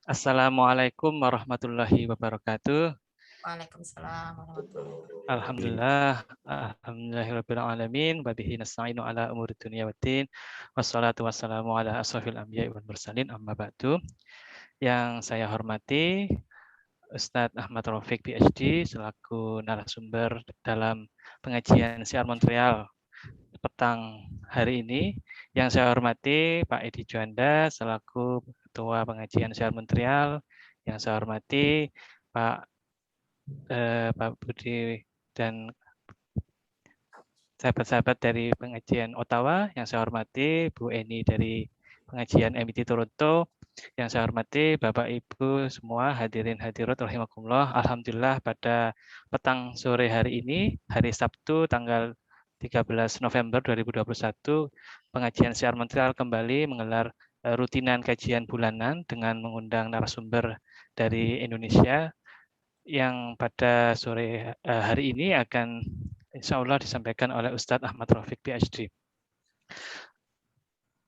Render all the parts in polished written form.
Assalamualaikum warahmatullahi wabarakatuh. Waalaikumsalam warahmatullahi wabarakatuh. Alhamdulillah, alhamdulillahirabbil alamin wa bihi nasta'inu ala umuri dunya waddin. Wassalatu wassalamu ala asrofil anbiya'i wal mursalin amma ba'du. Yang saya hormati Ustadz Ahmad Raufik PhD selaku narasumber dalam pengajian Siar Montreal petang hari ini. Yang saya hormati Pak Edi Juanda selaku Ketua Pengajian Siar Montreal. Yang saya hormati Pak Budi dan sahabat-sahabat dari pengajian Ottawa, yang saya hormati Bu Eni dari pengajian MIT Toronto, yang saya hormati Bapak Ibu semua hadirin hadirat rahimakumullah. Alhamdulillah pada petang sore hari ini, hari Sabtu tanggal 13 November 2021, pengajian Siar Montreal kembali menggelar rutinan kajian bulanan dengan mengundang narasumber dari Indonesia yang pada sore hari ini akan insya Allah disampaikan oleh Ustadz Ahmad Raufik PhD.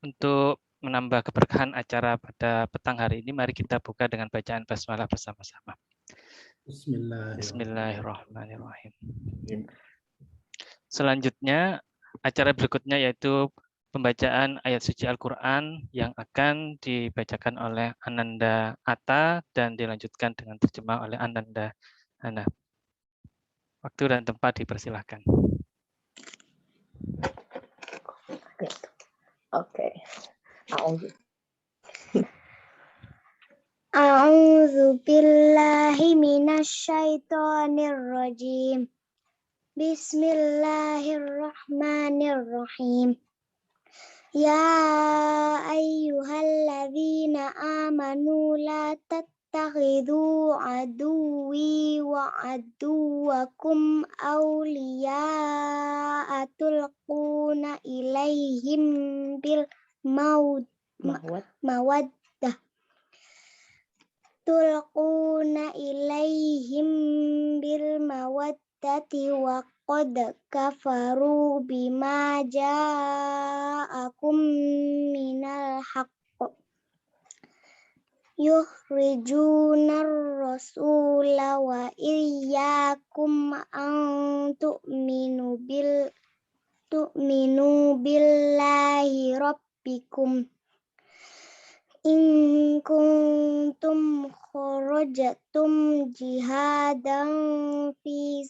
Untuk menambah keberkahan acara pada petang hari ini, mari kita buka dengan bacaan basmalah bersama-sama. Bismillahirrahmanirrahim. Selanjutnya, acara berikutnya yaitu pembacaan ayat suci Al-Quran yang akan dibacakan oleh Ananda Atta dan dilanjutkan dengan terjemah oleh Ananda Hana. Waktu dan tempat dipersilahkan. Oke. A'udzu billahi minasyaitonir rajim. Bismillahirrahmanirrahim. Ya ayyuhalladzina amanu la tattakhidhu aduwwi wa aduwwakum awliya'a tulquna ilaihim bil mawaddah tulquna ilaihim bil mawaddati wa qad kafaru bima ja'akum minal haqq yukhrijunar rasula wa iyyakum an tu'minu billahi rabbikum in kuntum kharajtum jihadan fi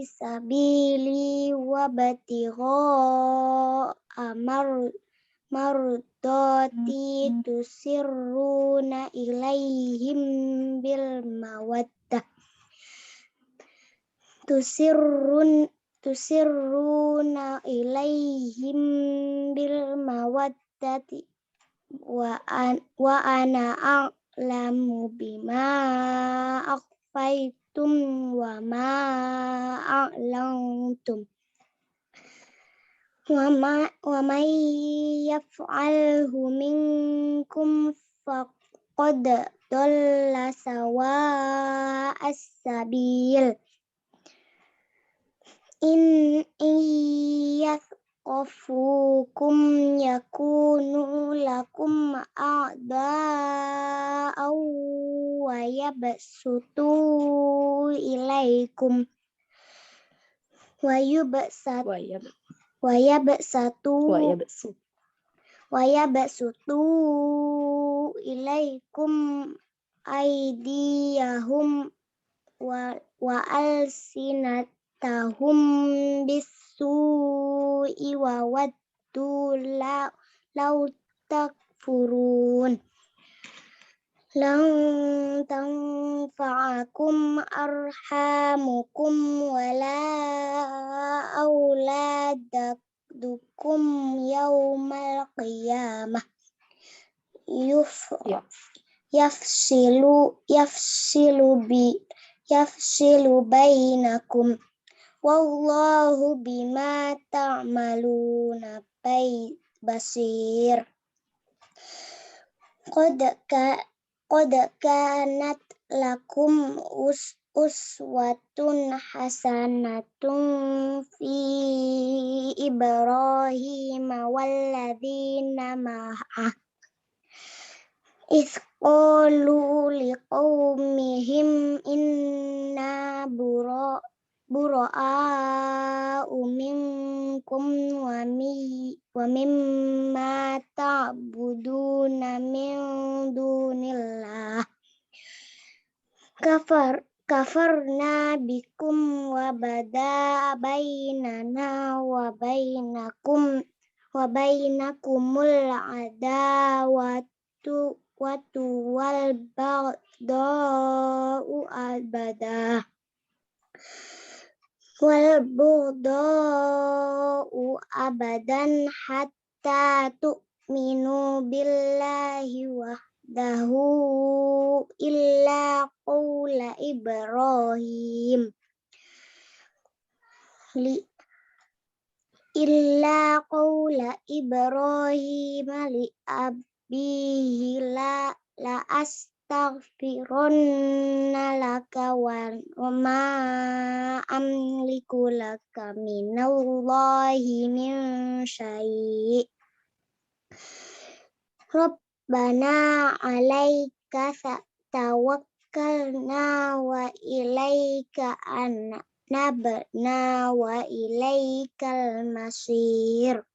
sabili wa batigha mardati tusirruna ilaihim bil mawaddah tusirruna ilaihim bil mawaddati wa ana a'lamu bima akhfaytum wa ma a'lantum wa may yaf'alhu minkum faqad dalla sawa'as sabil in yathqafukum yakunu lakum a'da'aw wa yabsutu ilaikum wa yabsutu ilaikum aydiyahum wa alsinatahum bisu'i wa waddu law takfurun lan tanfa'akum arhamukum wala auladukum yaumal qiyamah yafsilu bainakum wallahu bima ta'maluna basir. Qad kanat lakum uswatun hasanatun fi Ibrahim walladzina ma'ah qalu liqaumihim inna bura'a'u minkum wa mimma ta'buduna min dunillah kafarna bikum wa bada bainana wa bainakumul adawatu wal baghdau abada abadan hatta tu'minu billahi wahdahu illa qawla Ibrahim li abihi la astaghfirunna laka wa ma amliku laka minallahi min syai' Rabbana alaika tawakkalna wa ilaika anabna wa ilaikal masir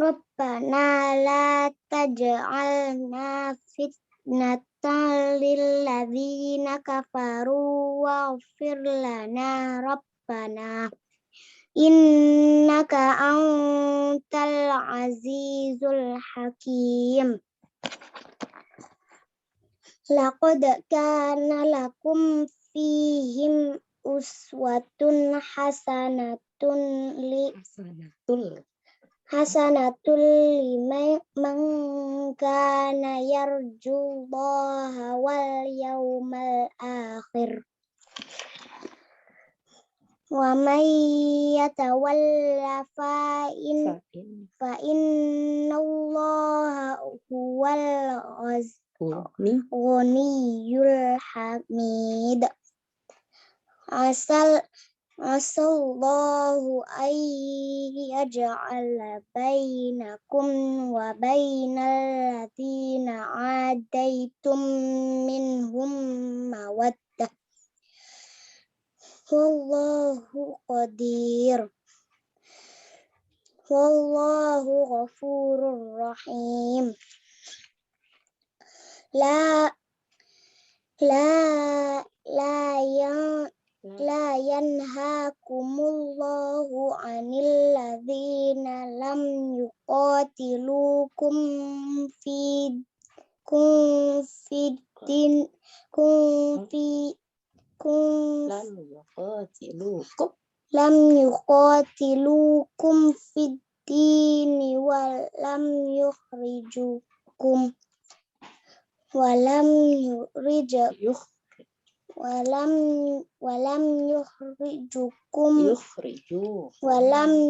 Rabbana la taj'alna fitnatan lilladzina kafaru waghfir lana Rabbana innaka antal azizul hakim Laqad kana lakum fihim uswatun hasanatul liman kana yarjullaha wal yawmal akhir wa may yatawalla fa innallaha huwal ghaniyul hamid Asallahu ayyaj'ala bainakum wa bainal ladzina adaitum minhum mawaddah wallahu qadir wallahu ghafurur rahim La yanhakumullahu 'anil ladzina lam yuqatilukum lam yuqatilukum fid dini wa lam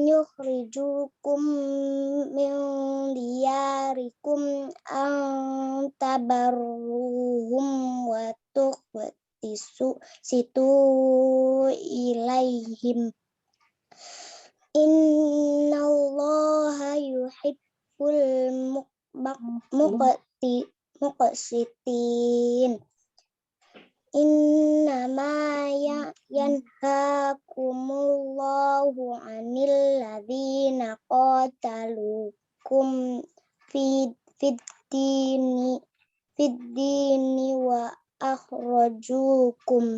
yukhrijukum min diyarikum an tabarruhum wa tuqsitu ilaihim innallaha yuhibbul muqsitin Innama yanhakumullahu 'anil ladzina qatalukum fid dini wa akhrajukum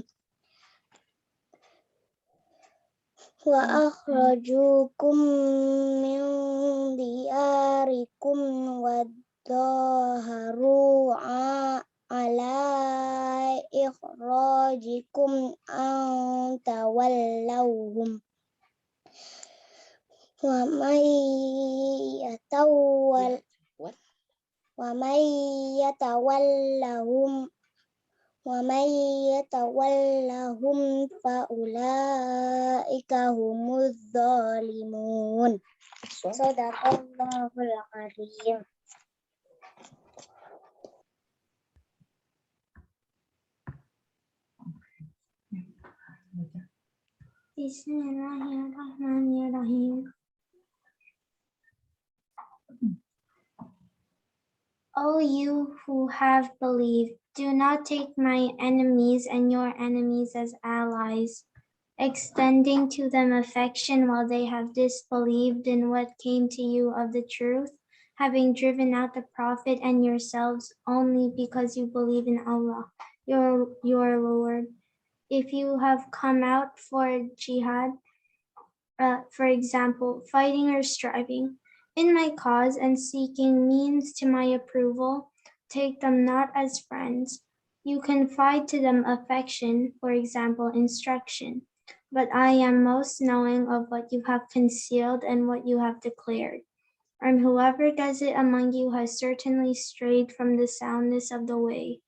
min diyarikum wa dhaharu ala ikhrajikum an tawallawhum wa may yatawallahum fa ulaika humuz zalimun. Shadaqallahul karim. Bismillahirrahmanirrahim. O you who have believed, do not take my enemies and your enemies as allies, extending to them affection while they have disbelieved in what came to you of the truth, having driven out the Prophet and yourselves only because you believe in Allah, your Lord. If you have come out for jihad, for example, fighting or striving in my cause and seeking means to my approval, take them not as friends. You confide to them affection, for example, instruction. But I am most knowing of what you have concealed and what you have declared. And whoever does it among you has certainly strayed from the soundness of the way.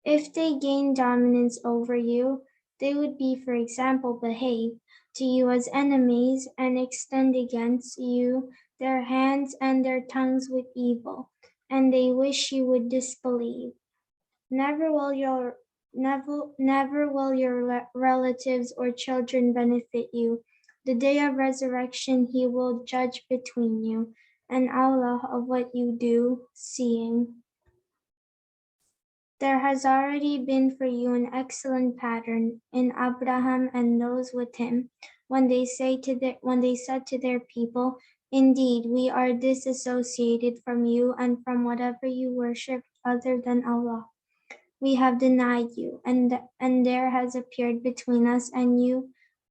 If they gain dominance over you, they would be, for example, behave to you as enemies and extend against you their hands and their tongues with evil, and they wish you would disbelieve. Never will your relatives or children benefit you. The day of resurrection he will judge between you, and Allah of what you do, seeing. There has already been for you an excellent pattern in Abraham and those with him, when they said to their people, indeed, we are disassociated from you and from whatever you worship other than Allah. We have denied you, and there has appeared between us and you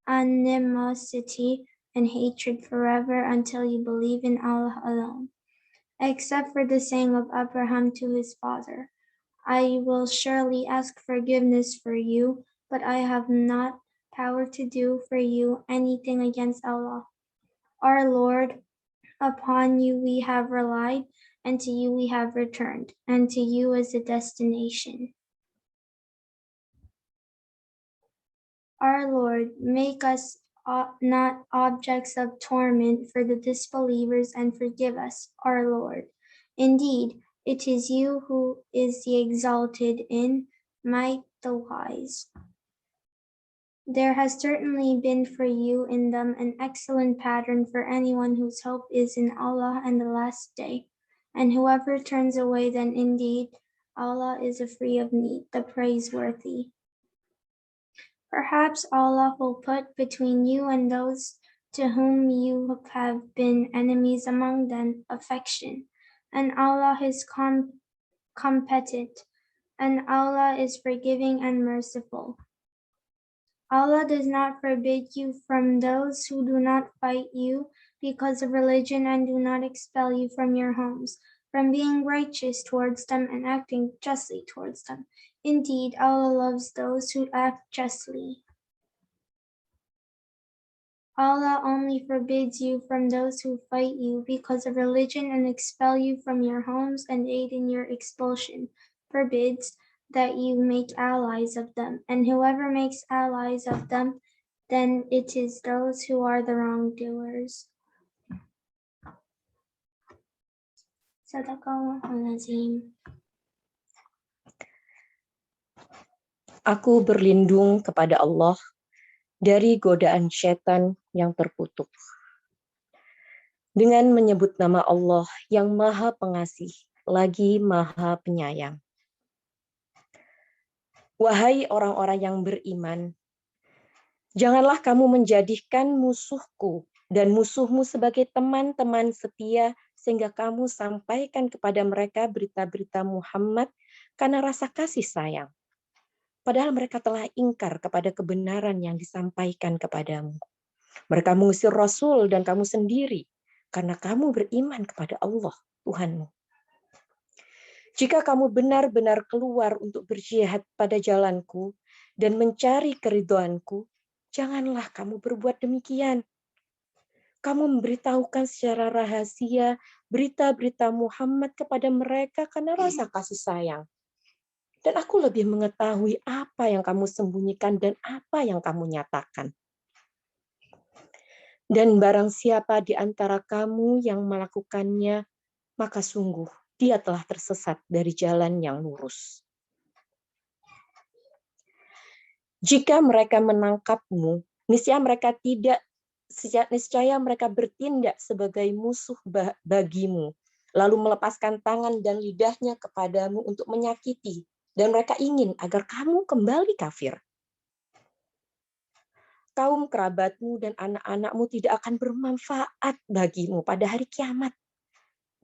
animosity and hatred forever until you believe in Allah alone, except for the saying of Abraham to his father, I will surely ask forgiveness for you, but I have not power to do for you anything against Allah. Our Lord, upon you we have relied, and to you we have returned, and to you is the destination. Our Lord, make us not objects of torment for the disbelievers and forgive us, our Lord. Indeed, it is you who is the exalted in might, the wise. There has certainly been for you in them an excellent pattern for anyone whose hope is in Allah and the last day. And whoever turns away, then indeed Allah is free of need, the praiseworthy. Perhaps Allah will put between you and those to whom you have been enemies among them affection, and Allah is competent, and Allah is forgiving and merciful. Allah does not forbid you from those who do not fight you because of religion and do not expel you from your homes, from being righteous towards them and acting justly towards them. Indeed, Allah loves those who act justly. Allah only forbids you from those who fight you because of religion and expel you from your homes and aid in your expulsion, forbids that you make allies of them, and whoever makes allies of them, then it is those who are the wrongdoers. Sadaqallahul Azim. Aku berlindung kepada Allah dari godaan syaitan yang terkutuk. Dengan menyebut nama Allah yang Maha Pengasih, lagi Maha Penyayang. Wahai orang-orang yang beriman, janganlah kamu menjadikan musuhku dan musuhmu sebagai teman-teman setia, sehingga kamu sampaikan kepada mereka berita-berita Muhammad karena rasa kasih sayang. Padahal mereka telah ingkar kepada kebenaran yang disampaikan kepadamu. Mereka mengusir Rasul dan kamu sendiri, karena kamu beriman kepada Allah, Tuhanmu. Jika kamu benar-benar keluar untuk berjihad pada jalanku dan mencari keridhoanku, janganlah kamu berbuat demikian. Kamu memberitahukan secara rahasia berita-berita Muhammad kepada mereka karena rasa kasih sayang. Dan aku lebih mengetahui apa yang kamu sembunyikan dan apa yang kamu nyatakan. Dan barang siapa di antara kamu yang melakukannya, maka sungguh dia telah tersesat dari jalan yang lurus. Jika mereka menangkapmu, niscaya mereka bertindak sebagai musuh bagimu, lalu melepaskan tangan dan lidahnya kepadamu untuk menyakiti, dan mereka ingin agar kamu kembali kafir. Kaum kerabatmu dan anak-anakmu tidak akan bermanfaat bagimu pada hari kiamat.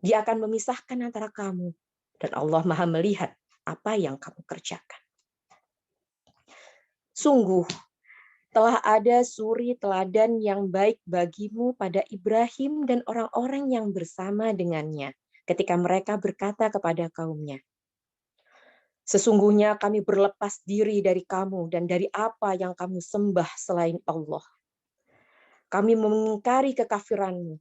Dia akan memisahkan antara kamu, dan Allah Maha melihat apa yang kamu kerjakan. Sungguh, telah ada suri teladan yang baik bagimu pada Ibrahim dan orang-orang yang bersama dengannya, ketika mereka berkata kepada kaumnya, sesungguhnya kami berlepas diri dari kamu dan dari apa yang kamu sembah selain Allah. Kami mengingkari kekafiranmu,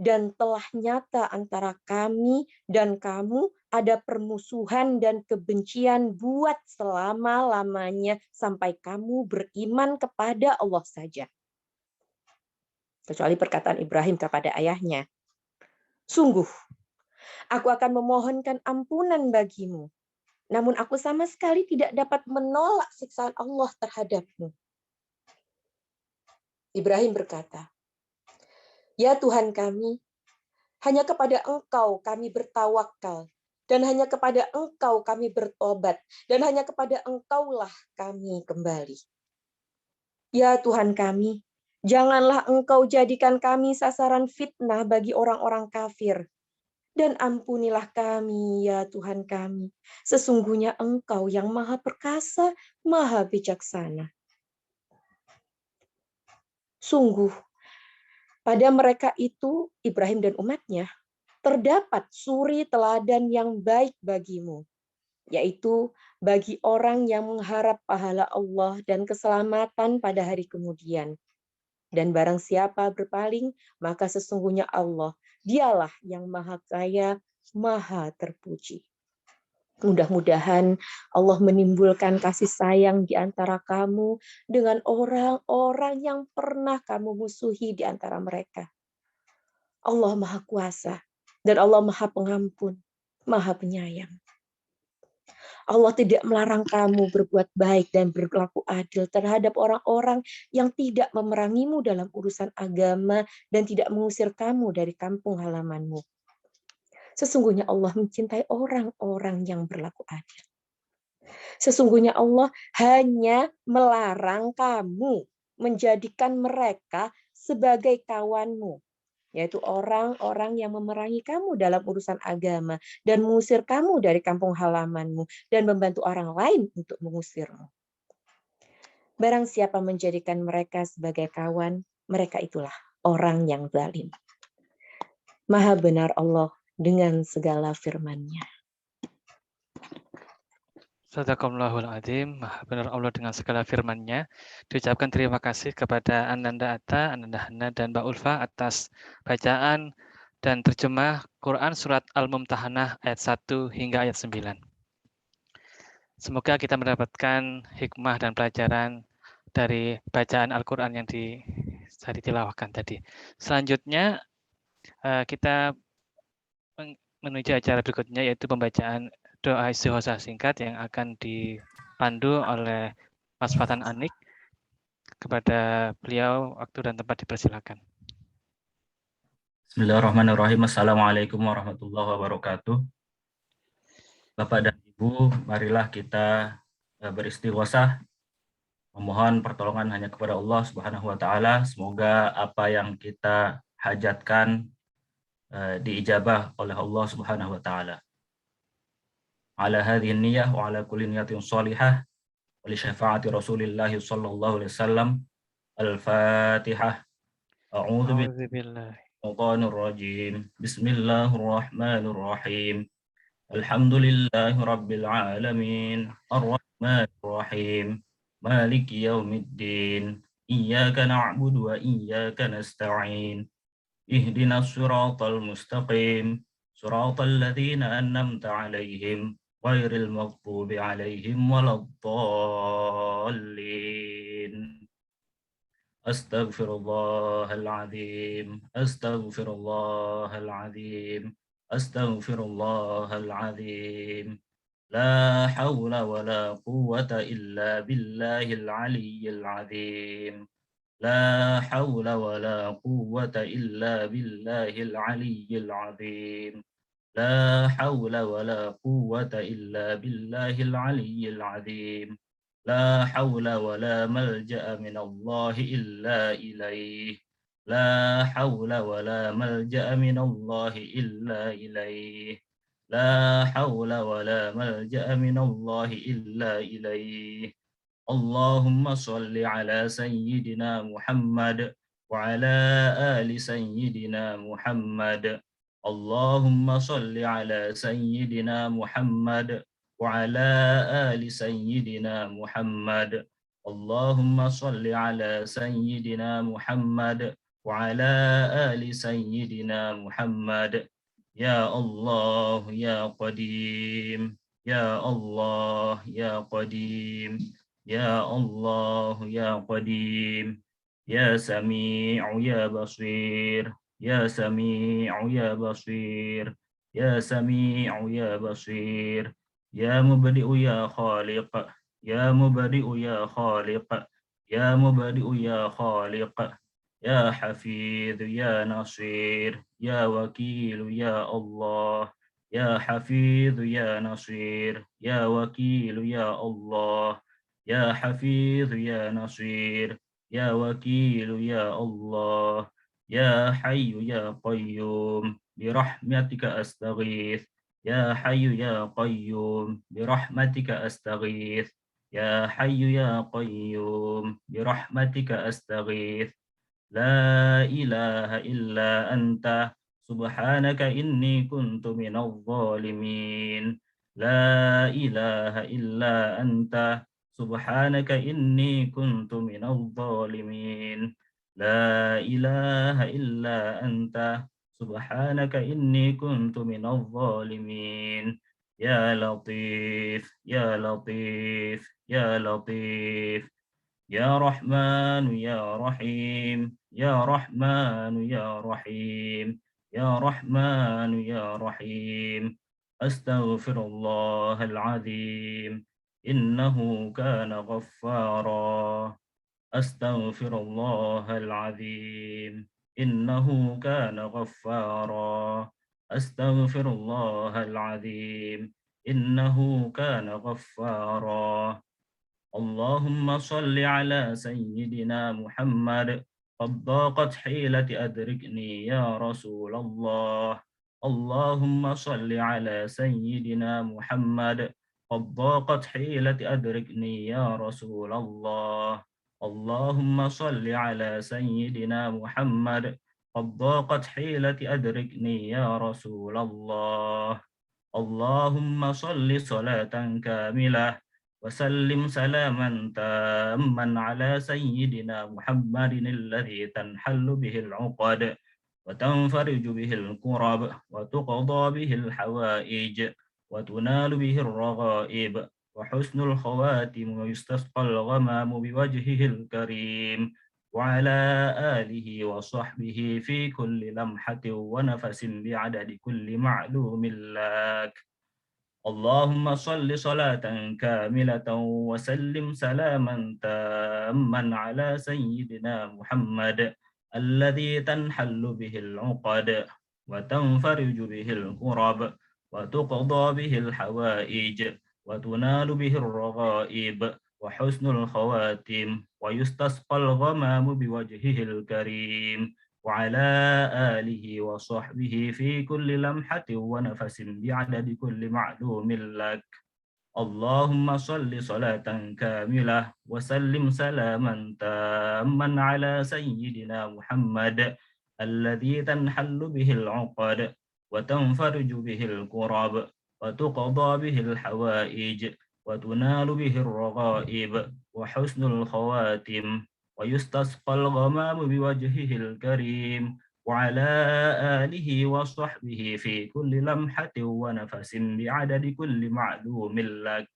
dan telah nyata antara kami dan kamu ada permusuhan dan kebencian buat selama-lamanya sampai kamu beriman kepada Allah saja. Kecuali perkataan Ibrahim kepada ayahnya, sungguh, aku akan memohonkan ampunan bagimu, namun aku sama sekali tidak dapat menolak siksaan Allah terhadapmu. Ibrahim berkata, ya Tuhan kami, hanya kepada Engkau kami bertawakal, dan hanya kepada Engkau kami bertobat, dan hanya kepada Engkaulah kami kembali. Ya Tuhan kami, janganlah Engkau jadikan kami sasaran fitnah bagi orang-orang kafir. Dan ampunilah kami, ya Tuhan kami. Sesungguhnya Engkau yang maha perkasa, maha bijaksana. Sungguh, pada mereka itu, Ibrahim dan umatnya, terdapat suri teladan yang baik bagimu, yaitu bagi orang yang mengharap pahala Allah dan keselamatan pada hari kemudian. Dan barang siapa berpaling, maka sesungguhnya Allah, dialah yang maha kaya, maha terpuji. Mudah-mudahan Allah menimbulkan kasih sayang di antara kamu dengan orang-orang yang pernah kamu musuhi di antara mereka. Allah maha kuasa, dan Allah maha pengampun, maha penyayang. Allah tidak melarang kamu berbuat baik dan berlaku adil terhadap orang-orang yang tidak memerangimu dalam urusan agama dan tidak mengusir kamu dari kampung halamanmu. Sesungguhnya Allah mencintai orang-orang yang berlaku adil. Sesungguhnya Allah hanya melarang kamu menjadikan mereka sebagai kawanmu, yaitu orang-orang yang memerangi kamu dalam urusan agama dan mengusir kamu dari kampung halamanmu dan membantu orang lain untuk mengusirmu. Barang siapa menjadikan mereka sebagai kawan, mereka itulah orang yang zalim. Maha benar Allah dengan segala firman-Nya. Sadaqallahul Adzim, maha benar Allah dengan segala firman-Nya. Diucapkan terima kasih kepada Ananda Atta, Ananda Hana, dan Mbak Ulfa atas bacaan dan terjemah Quran Surat Al-Mumtahanah ayat 1 hingga ayat 9. Semoga kita mendapatkan hikmah dan pelajaran dari bacaan Al-Quran yang ditilawahkan tadi. Selanjutnya, kita menuju acara berikutnya, yaitu pembacaan doa istighosa singkat yang akan dipandu oleh Mas Fatan Anik. Kepada beliau, waktu dan tempat dipersilakan. Bismillahirrahmanirrahim. Assalamualaikum warahmatullahi wabarakatuh. Bapak dan Ibu, marilah kita beristighosah, memohon pertolongan hanya kepada Allah Subhanahu wa Ta'ala. Semoga apa yang kita hajatkan diijabah oleh Allah Subhanahu wa Ta'ala. Ala hadhihi niyyah wa ala kulli niyatin shalihah wa li syafaati Rasulillah sallallahu alaihi wasallam. Al-Fatihah. A'udzu billahi minasyaitonir rajim. Bismillahirrahmanirrahim. Alhamdulillahi rabbil alamin. Ar-Rahmanir Rahim. Maliki yaumiddin. Iyyaka na'budu wa iyyaka nasta'in. Ihdinas siratal mustaqim. Siratal ladzina an'amta 'alaihim ghairil maghdubi 'alaihim waladdallin. Astaghfirullahaladzim. Astaghfirullahaladzim. Astaghfirullahaladzim. لا حول ولا قوة إلا بالله العلي العظيم لا حول ولا قوة إلا بالله العلي العظيم لا حول ولا قوة إلا بالله العلي العظيم لا حول ولا ملجأ من الله إلا إليه لا حول ولا ملجأ من الله إلا إليه لا حول ولا ملجأ من الله إلا إليه اللهم صل على سيدنا محمد وعلى آل سيدنا محمد اللهم صل على سيدنا محمد وعلى آل سيدنا محمد اللهم صل على سيدنا محمد وعلى آل سيدنا محمد يا الله يا قديم يا الله يا قديم يا الله يا قديم يا سميع يا بصير يا سميع يا بصير يا سميع يا بصير يا مبدئ يا خالق يا مبدئ يا خالق يا مبدئ يا خالق يا حفيظ يا نصير يا وكيل يا الله يا حفيظ يا نصير يا وكيل يا الله يا حفيظ يا نصير يا وكيل يا الله يا حي يا قيوم برحمتك أستغيث يا حي يا قيوم برحمتك أستغيث يا حي يا قيوم برحمتك أستغيث لا إله إلا أنت سبحانك إني كنت من الظالمين لا إله إلا أنت سبحانك إني كنت من الظالمين لا إله إلا أنت سبحانك إني كنت من الظالمين يا لطيف يا لطيف يا لطيف يا رحمن يا رحيم يا رحمن يا رحيم يا رحمن يا رحيم أستغفر الله العظيم إنه كان غفارا أستغفر الله العظيم إنه كان غفارا أستغفر الله العظيم إنه كان غفارا اللهم صل على سيدنا محمد قد ضاقت حيلة أدركني يا رسول الله اللهم صل على سيدنا محمد قد ضاقت حيلة أدركني يا رسول الله اللهم صل على سيدنا محمد قد ضاقت حيلة أدركني يا رسول الله اللهم صل صلاة كاملة وسلم سلاما تاما على سيدنا محمد الذي تنحل به العقد وتنفرج به الكرب وتقضى به الحوائج وتنال به الرغائب وحسن الخواتم ويستسقى الغمام بوجهه الكريم وعلى آله وصحبه في كل لمحة ونفس بعدد كل معلوم لك اللهم صل صلاة كاملة وسلم سلاما تاما على سيدنا محمد الذي تنحل به العقد وتنفرج به الكرب وتقضى به الحوائج وتنال به الرغائب وحسن الخواتم ويستسقى الغمام بوجهه الكريم وعلى آله وصحبه في كل لمحة ونفس بعدد كل معلوم لك اللهم صل صلاة كاملة وسلم سلاما تاما على سيدنا محمد الذي تنحل به العقد وتنفرج به الكرب وتقضى به الحوائج وتنال به الرغائب وحسن الخواتم ويستسقى الغمام بوجهه الكريم وعلى آله وصحبه في كل لمحة ونفس بعدد كل معلوم لك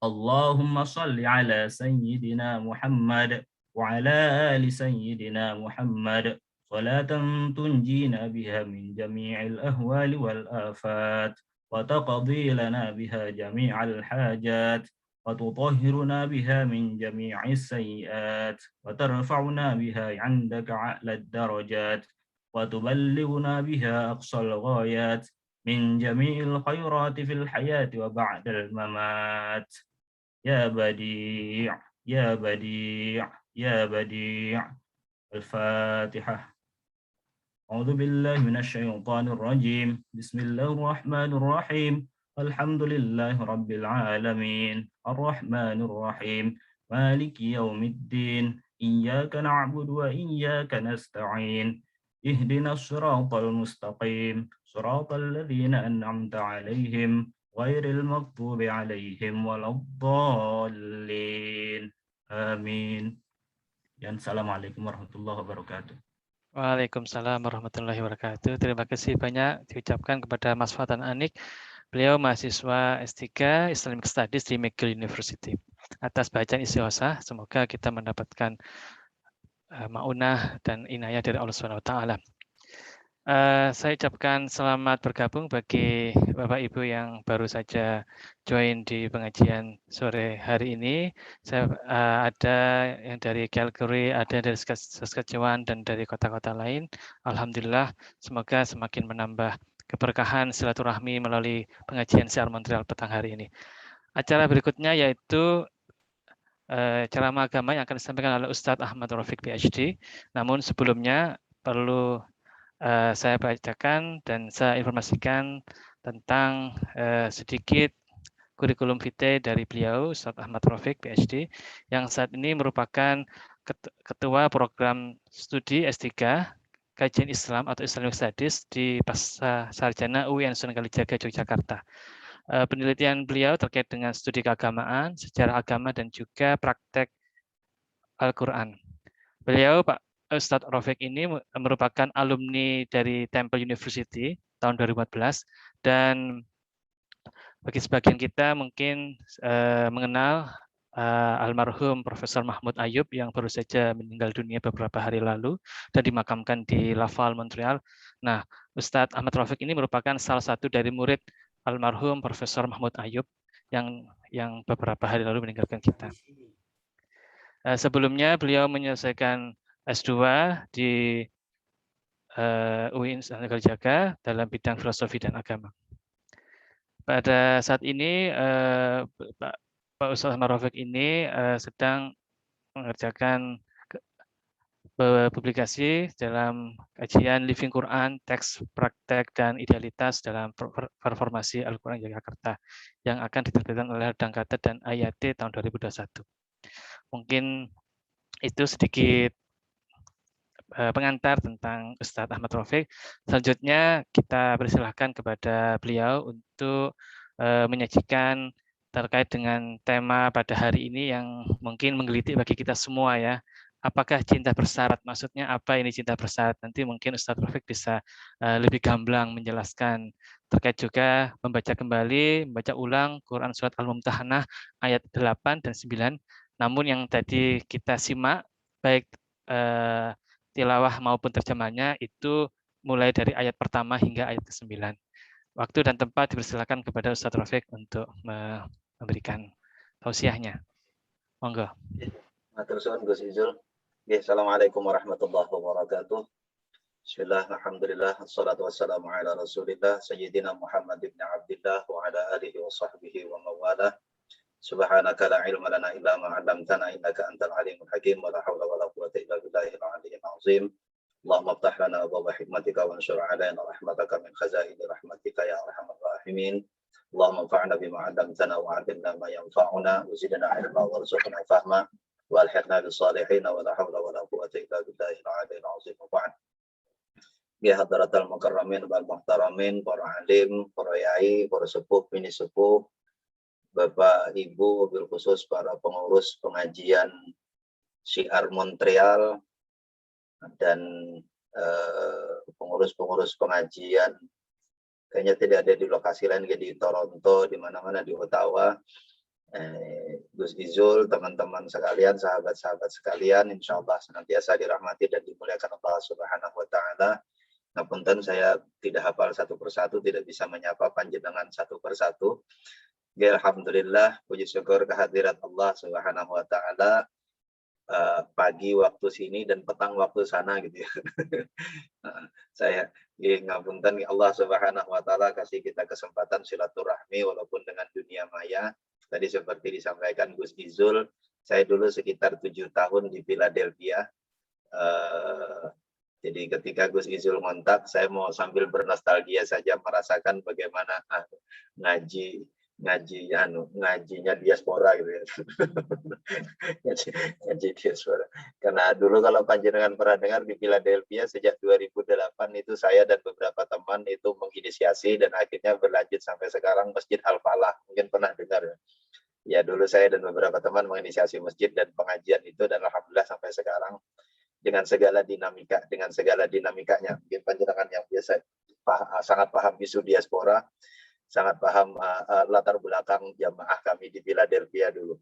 اللهم صل على سيدنا محمد وعلى آل سيدنا محمد صلاة تنجينا بها من جميع الأهوال والآفات وتقضي لنا بها جميع الحاجات وتطهرنا بها من جميع السيئات وترفعنا بها عندك أعلى الدرجات وتبلغنا بها أقصى الغايات من جميع الخيرات في الحياة وبعد الممات يا بديع يا بديع يا بديع. الفاتحة. أعوذ بالله من الشيطان الرجيم. بسم الله الرحمن الرحيم. الحمد لله رب العالمين الرحمن الرحيم مالك يوم الدين إياك نعبد وإياك نستعين اهدنا الصراط المستقيم صراط الذين أنعمت عليهم غير المغضوب عليهم ولا الضالين آمين. Assalamualaikum warahmatullahi wabarakatuh. Waalaikumsalam warahmatullahi wabarakatuh. Terima kasih banyak diucapkan kepada Mas Fatan Anik. Beliau mahasiswa S3 Islamic Studies di McGill University. Atas bacaan istighosah, semoga kita mendapatkan maunah dan inayah dari Allah Subhanahu wa taala. Saya ucapkan selamat bergabung bagi Bapak Ibu yang baru saja join di pengajian sore hari ini. Saya ada yang dari Calgary, ada dari Saskatchewan dan dari kota-kota lain. Alhamdulillah, semoga semakin menambah keberkahan silaturahmi melalui pengajian siar Montreal petang hari ini. Acara berikutnya yaitu ceramah agama yang akan disampaikan oleh Ustadz Ahmad Rafiq PhD. Namun sebelumnya perlu saya bacakan dan saya informasikan tentang sedikit kurikulum vitae dari beliau, Ustadz Ahmad Rafiq, PhD, yang saat ini merupakan Ketua Program Studi S3 Kajian Islam atau Islamic Studies di Pasca Sarjana UIN Sunan Kalijaga, Yogyakarta. Penelitian beliau terkait dengan studi keagamaan, sejarah agama, dan juga praktek Al-Quran. Beliau, Pak Ustadz Rafiq ini merupakan alumni dari Temple University tahun 2014 dan bagi sebagian kita mungkin mengenal almarhum Profesor Mahmud Ayub yang baru saja meninggal dunia beberapa hari lalu dan dimakamkan di Laval, Montreal. Nah, Ustadz Ahmad Rafiq ini merupakan salah satu dari murid almarhum Profesor Mahmud Ayub yang beberapa hari lalu meninggalkan kita. Sebelumnya beliau menyelesaikan S2 di UIN Sunan Kalijaga dalam bidang filosofi dan agama. Pada saat ini Pak Ustadz Ahmad Rafiq ini sedang mengerjakan publikasi dalam kajian Living Quran, teks, praktek, dan idealitas dalam performasi Al-Quran Yogyakarta yang akan diterbitkan oleh Dangkata dan AYAT tahun 2021. Mungkin itu sedikit pengantar tentang Ustadz Ahmad Rafiq. Selanjutnya kita persilahkan kepada beliau untuk menyajikan terkait dengan tema pada hari ini yang mungkin menggelitik bagi kita semua ya. Apakah cinta bersyarat? Maksudnya apa ini cinta bersyarat? Nanti mungkin Ustadz Rafiq bisa lebih gamblang menjelaskan. Terkait juga membaca kembali, membaca ulang Quran Surat Al-Mumtahanah ayat 8 dan 9. Namun yang tadi kita simak, baik tilawah maupun terjemahnya itu mulai dari ayat pertama hingga ayat ke-9. Waktu dan tempat dipersilakan kepada Ustadz Rafiq untuk memberikan tausiahnya. Monggo. Matur suwun Gus Izul. Assalamualaikum warahmatullahi wabarakatuh. Bismillah, alhamdulillah, assalatu wassalamu ala rasulillah, Sayyidina Muhammad ibn Abdillah wa ala alihi wa sahbihi wa mawalah. Subhanaka la ilma lana illa ma 'allamtana innaka antal alimul hakim wa la haula wa la quwwata illa billahil aliyyil azim. Allahumma iftah lana abwaaba hikmatika wa ansur 'alaina rahmataka min khazaini rahmatika ya arhamar rahimin. Allahumma anfa'na bima 'allamtana wa 'allimna ma yanfa'una wa zidna 'ilma warzuqna fahma wa alhiqna bis salihin wa la haula wa la quwwata illa billahil aliyyil azim. Ba'd. Ya hadratal mukarramin wal muhtaramin, para alim, para yai, para sepuh, bini sepuh, Bapak, Ibu, wabil khusus para pengurus pengajian Syiar Montreal dan pengurus-pengurus pengajian, kayaknya tidak ada di lokasi lain, kayak di Toronto, di mana-mana, di Ottawa, Gus Izul, teman-teman sekalian, sahabat-sahabat sekalian, insya Allah senantiasa dirahmati dan dimuliakan Allah Subhanahu wa Ta'ala. Ngapunten saya tidak hafal satu persatu, tidak bisa menyapa panjenengan satu persatu. Ya, alhamdulillah, puji syukur kehadirat Allah Subhanahu wa taala, pagi waktu sini dan petang waktu sana gitu ya. Saya ngapunten Allah Subhanahu wa taala kasih kita kesempatan silaturahmi walaupun dengan dunia maya. Tadi seperti disampaikan Gus Izul, saya dulu sekitar 7 tahun di Philadelphia. Jadi ketika Gus Izul ngontak, saya mau sambil bernostalgia saja merasakan bagaimana ngajinya diaspora gitu ya. ngaji diaspora. Karena dulu kalau panjenengan pernah dengar di Philadelphia sejak 2008 itu saya dan beberapa teman itu menginisiasi dan akhirnya berlanjut sampai sekarang Masjid Al-Falah. Mungkin pernah dengar ya. Ya dulu saya dan beberapa teman menginisiasi masjid dan pengajian itu dan alhamdulillah sampai sekarang dengan segala dinamikanya. Mungkin panjenengan yang biasa sangat paham isu diaspora, sangat paham latar belakang jamaah kami di Philadelphia dulu.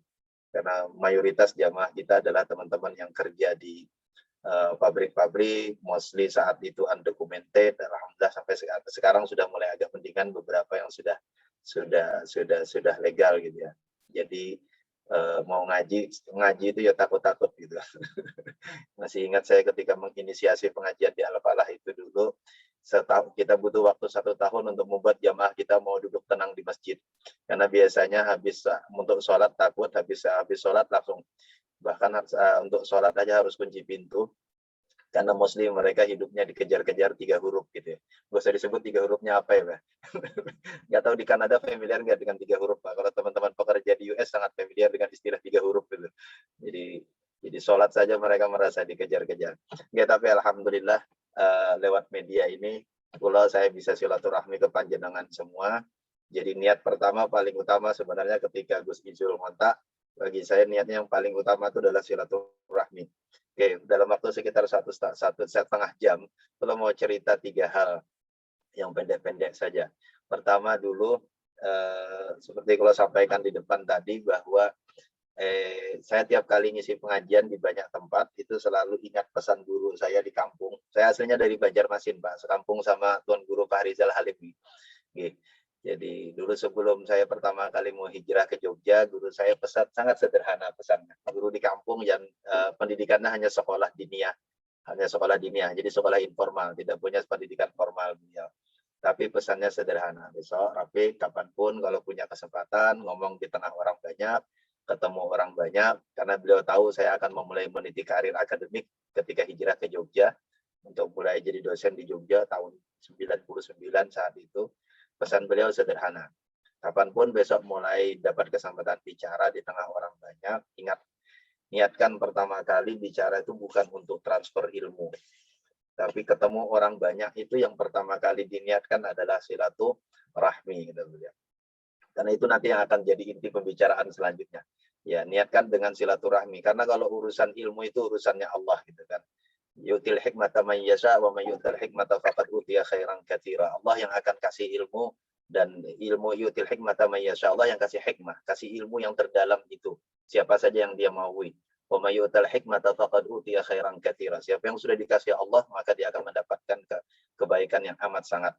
Karena mayoritas jamaah kita adalah teman-teman yang kerja di pabrik-pabrik, mostly saat itu undocumented. Alhamdulillah sampai sekarang sudah mulai agak mendingan, beberapa yang sudah legal gitu ya. Jadi mau ngaji itu ya takut-takut gitu. Masih ingat saya ketika menginisiasi pengajian di Al-Falah itu dulu, kita butuh waktu 1 tahun untuk membuat jamaah kita mau duduk tenang di masjid. Karena biasanya habis untuk sholat takut, habis sholat langsung. Bahkan untuk sholat aja harus kunci pintu. Karena Muslim mereka hidupnya dikejar-kejar 3 huruf gitu ya. Nggak usah disebut 3 hurufnya apa ya, Pak. Nggak tahu di Kanada familiar nggak dengan 3 huruf, Pak. Kalau teman-teman pekerja di US sangat familiar dengan istilah 3 huruf gitu. Jadi sholat saja mereka merasa dikejar-kejar. Ya, tapi alhamdulillah lewat media ini, kalau saya bisa silaturahmi ke panjenengan semua. Jadi niat pertama paling utama sebenarnya ketika Gus Izul ngontak, bagi saya niatnya yang paling utama itu adalah silaturahmi. Oke, dalam waktu sekitar 1,5 jam, kalau mau cerita 3 hal yang pendek-pendek saja. Pertama dulu, seperti kalau sampaikan di depan tadi bahwa saya tiap kali ngisi pengajian di banyak tempat itu selalu ingat pesan guru saya di kampung. Saya aslinya dari Banjarmasin, Pak, sekampung sama Tuan Guru Pak Rizal Halim. Jadi dulu sebelum saya pertama kali mau hijrah ke Jogja, guru saya pesan sangat sederhana pesannya. Guru di kampung yang pendidikannya hanya sekolah diniah, jadi sekolah informal, tidak punya pendidikan formal beliau. Tapi pesannya sederhana, besok rapi kapanpun kalau punya kesempatan ngomong di tengah orang banyak, ketemu orang banyak, karena beliau tahu saya akan memulai meniti karir akademik ketika hijrah ke Jogja untuk mulai jadi dosen di Jogja tahun 99 saat itu. Pesan beliau sederhana, kapanpun besok mulai dapat kesempatan bicara di tengah orang banyak, niatkan pertama kali bicara itu bukan untuk transfer ilmu, tapi ketemu orang banyak itu yang pertama kali diniatkan adalah silaturahmi gitu beliau. Karena itu nanti yang akan jadi inti pembicaraan selanjutnya. Ya, niatkan dengan silaturahmi, karena kalau urusan ilmu itu urusannya Allah gitu kan. Yutil hikmata man yasha wa may yutil hikmata faqad utiya khairan katsira. Allah yang akan kasih ilmu, dan ilmu yutil hikmata man yasha, Allah yang kasih hikmah, kasih ilmu yang terdalam itu siapa saja yang dia maui. Wa may yutil hikmata faqad utiya khairan katsira. Siapa yang sudah dikasih Allah maka dia akan mendapatkan kebaikan yang amat sangat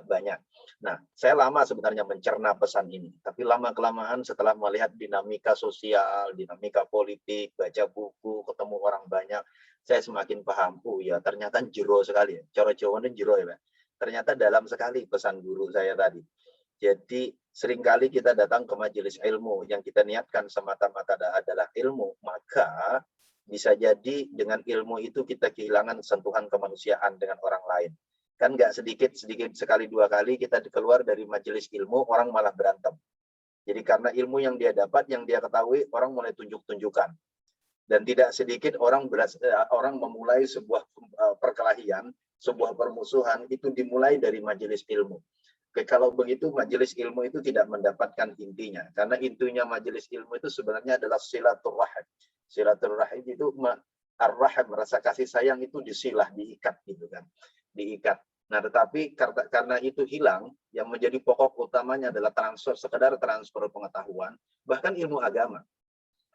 banyak. Nah, saya lama sebenarnya mencerna pesan ini, tapi lama-kelamaan setelah melihat dinamika sosial, dinamika politik, baca buku, ketemu orang banyak, saya semakin paham, ya ternyata jero sekali ya, cara Jawa ini jero ya, Pak. Ternyata dalam sekali pesan guru saya tadi. Jadi seringkali kita datang ke majelis ilmu, yang kita niatkan semata-mata adalah ilmu, maka bisa jadi dengan ilmu itu kita kehilangan sentuhan kemanusiaan dengan orang lain. Kan nggak sedikit sekali 2 kali kita keluar dari majelis ilmu, orang malah berantem. Jadi karena ilmu yang dia dapat, yang dia ketahui, orang mulai tunjuk-tunjukkan. Dan tidak sedikit orang memulai sebuah perkelahian, sebuah permusuhan, itu dimulai dari majelis ilmu. Oke, kalau begitu majelis ilmu itu tidak mendapatkan intinya. Karena intinya majelis ilmu itu sebenarnya adalah silaturahim. Silaturahim itu ar-rahim, rasa kasih sayang itu disilah, diikat gitu kan. Diikat. Nah, tetapi karena itu hilang, yang menjadi pokok utamanya adalah sekedar transfer pengetahuan, bahkan ilmu agama.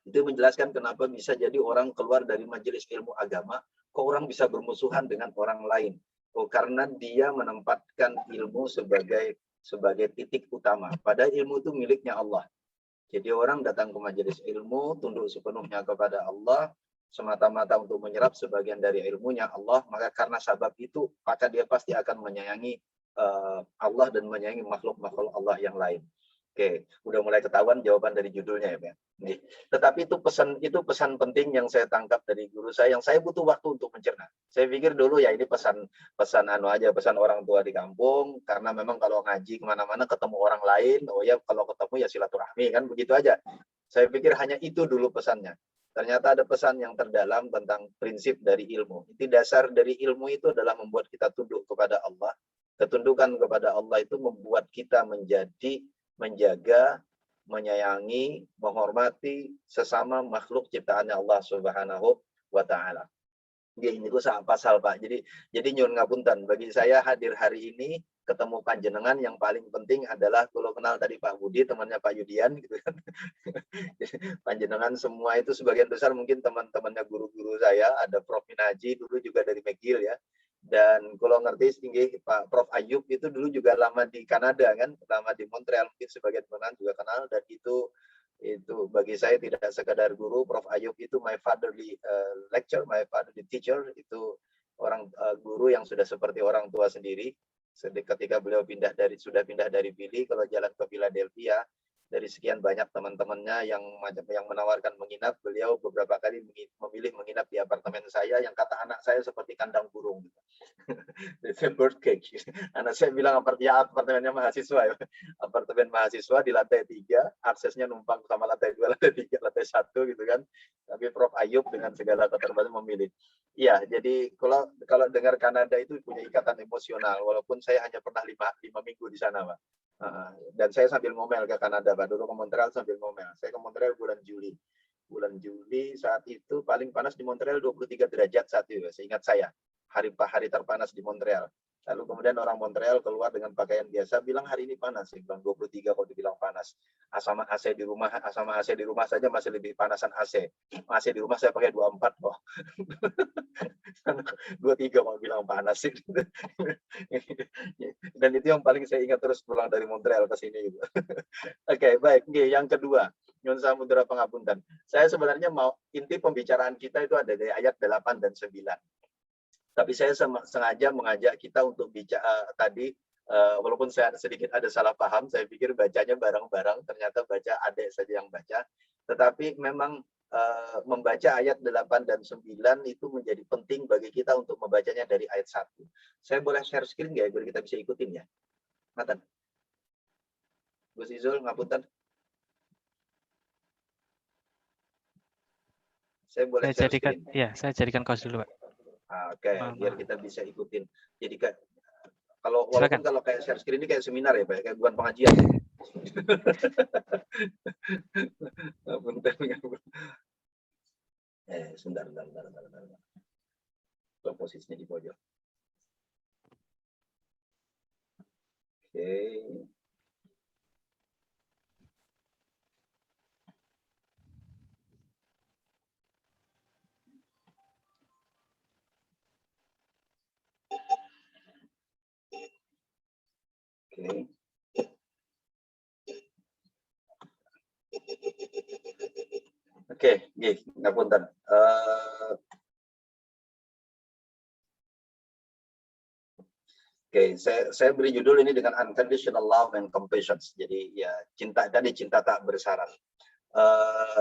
Itu menjelaskan kenapa bisa jadi orang keluar dari majelis ilmu agama, kok orang bisa bermusuhan dengan orang lain. Oh, karena dia menempatkan ilmu sebagai titik utama. Padahal ilmu itu miliknya Allah. Jadi orang datang ke majelis ilmu, tunduk sepenuhnya kepada Allah, semata-mata untuk menyerap sebagian dari ilmunya Allah, maka karena sebab itu, maka dia pasti akan menyayangi Allah dan menyayangi makhluk-makhluk Allah yang lain. Oke, udah mulai ketahuan jawaban dari judulnya ya, Pak. Tetapi itu pesan penting yang saya tangkap dari guru saya, yang saya butuh waktu untuk mencerna. Saya pikir dulu ya ini pesan orang tua di kampung, karena memang kalau ngaji kemana-mana ketemu orang lain, oh ya kalau ketemu ya silaturahmi kan begitu aja. Saya pikir hanya itu dulu pesannya. Ternyata ada pesan yang terdalam tentang prinsip dari ilmu. Itu dasar dari ilmu itu adalah membuat kita tunduk kepada Allah. Ketundukan kepada Allah itu membuat kita menjaga, menyayangi, menghormati sesama makhluk ciptaannya Allah Subhanahu wa taala. Ini ku pasal Pak. Jadi nyuwun ngapunten, bagi saya hadir hari ini ketemu panjenengan yang paling penting adalah kalau kenal tadi Pak Budi, temannya Pak Yudian gitu kan. Panjenengan semua itu sebagian besar mungkin teman-temannya guru-guru saya, ada Prof Minaji dulu juga dari McGill ya. Dan kalau ngerti tinggi Pak Prof Ayub itu dulu juga lama di Kanada kan, lama di Montreal, mungkin sebagian teman juga kenal. Dan itu bagi saya tidak sekadar guru. Prof Ayub itu my fatherly lecture, my fatherly teacher, itu orang guru yang sudah seperti orang tua sendiri. Ketika beliau sudah pindah dari Philly, kalau jalan ke Philadelphia, dari sekian banyak teman-temannya yang menawarkan menginap, beliau beberapa kali memilih menginap di apartemen saya yang kata anak saya seperti kandang burung. It's a bird cage. Anak saya bilang apartemennya mahasiswa, apartemen mahasiswa di lantai 3, aksesnya numpang sama lantai 2, lantai 3, lantai 1 gitu kan. Tapi Prof Ayub dengan segala keterbatasan memilih. Iya, jadi kalau dengar Kanada itu punya ikatan emosional, walaupun saya hanya pernah 5 minggu di sana, Pak. Dan saya sambil ngomel ke Kanada, Pak. Dulu ke Montreal sambil ngomel. Saya ke Montreal bulan Juli. Bulan Juli saat itu paling panas di Montreal 23 derajat saat itu, seingat saya. Hari terpanas di Montreal. Lalu kemudian orang Montreal keluar dengan pakaian biasa, bilang hari ini panas. Saya bilang 23 kalau dibilang panas. Sama AC di rumah saja masih lebih panasan AC. AC di rumah saya pakai 24 loh. 23 mau bilang panas sih. Dan itu yang paling saya ingat terus pulang dari Montreal ke sini gitu. Oke, baik. Yang kedua, nyuwun samudra pangapunten. Saya sebenarnya mau inti pembicaraan kita itu ada dari ayat 8 dan 9. Tapi saya sengaja mengajak kita untuk bicara tadi, walaupun saya sedikit ada salah paham, saya pikir bacanya bareng-bareng, ternyata baca adik saja yang baca. Tetapi memang membaca ayat 8 dan 9 itu menjadi penting bagi kita untuk membacanya dari ayat 1. Saya boleh share screen nggak ya, biar kita bisa ikutin ya? Ngaten. Gus Izul, ngapunten. Saya boleh share screen. Ya, saya jadikan kaos dulu, Pak. Oke, biar kita bisa ikutin. Jadi walaupun kalau kayak share screen ini kayak seminar ya, Pak, kayak bukan pengajian. Sebentar. Posisinya di pojok. Oke. Oke, ngapunten. Saya beri judul ini dengan unconditional love and compassion. Jadi ya cinta tak bersyarat.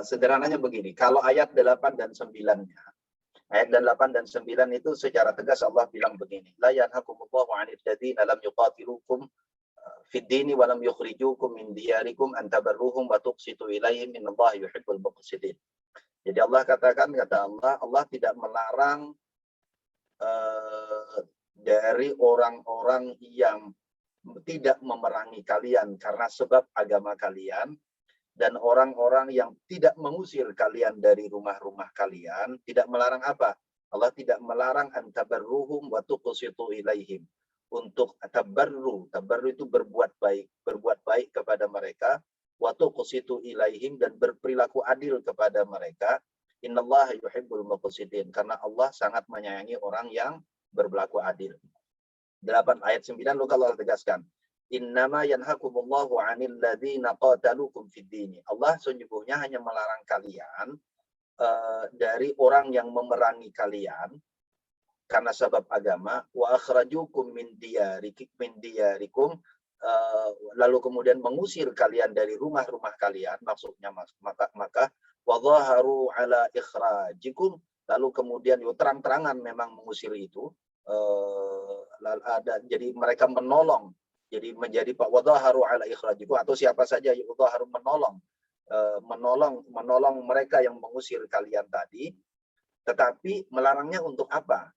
Sederhananya begini, kalau ayat 8 dan 9-nya, ayat 8 dan 9 itu secara tegas Allah bilang begini, la yanhakumullahu 'anil ladzina lam yuqatilukum fid dini wa lam yukhrijukum min diyarikum an tabarruhum wa tuqsitu ilaihim innallaha yuhibbul muqsitin. Jadi Allah kata Allah tidak melarang dari orang-orang yang tidak memerangi kalian karena sebab agama kalian, dan orang-orang yang tidak mengusir kalian dari rumah-rumah kalian. Tidak melarang apa? Allah tidak melarang antabarruhum wa tuqsitu ilaihim. Untuk tabarru itu berbuat baik kepada mereka, wa tuqsitu ilaihim, dan berperilaku adil kepada mereka. Innallaha yuhibbul muqsitin, karena Allah sangat menyayangi orang yang berperilaku adil. ayat 9 lalu Allah tegaskan, innama yanhakumullahu 'anil ladzina qatalukum fid din. Allah sesungguhnya hanya melarang kalian dari orang yang memerangi kalian karena sebab agama, wa akhrajukum min diyarikum, lalu kemudian mengusir kalian dari rumah-rumah kalian, maksudnya maka wadhaharu ala ikhrajikum, lalu kemudian terang-terangan memang mengusir itu, jadi mereka menolong, jadi menjadi Pak wadhaharu ala ikhrajikum, atau siapa saja yang wadhaharu menolong mereka yang mengusir kalian tadi, tetapi melarangnya untuk apa?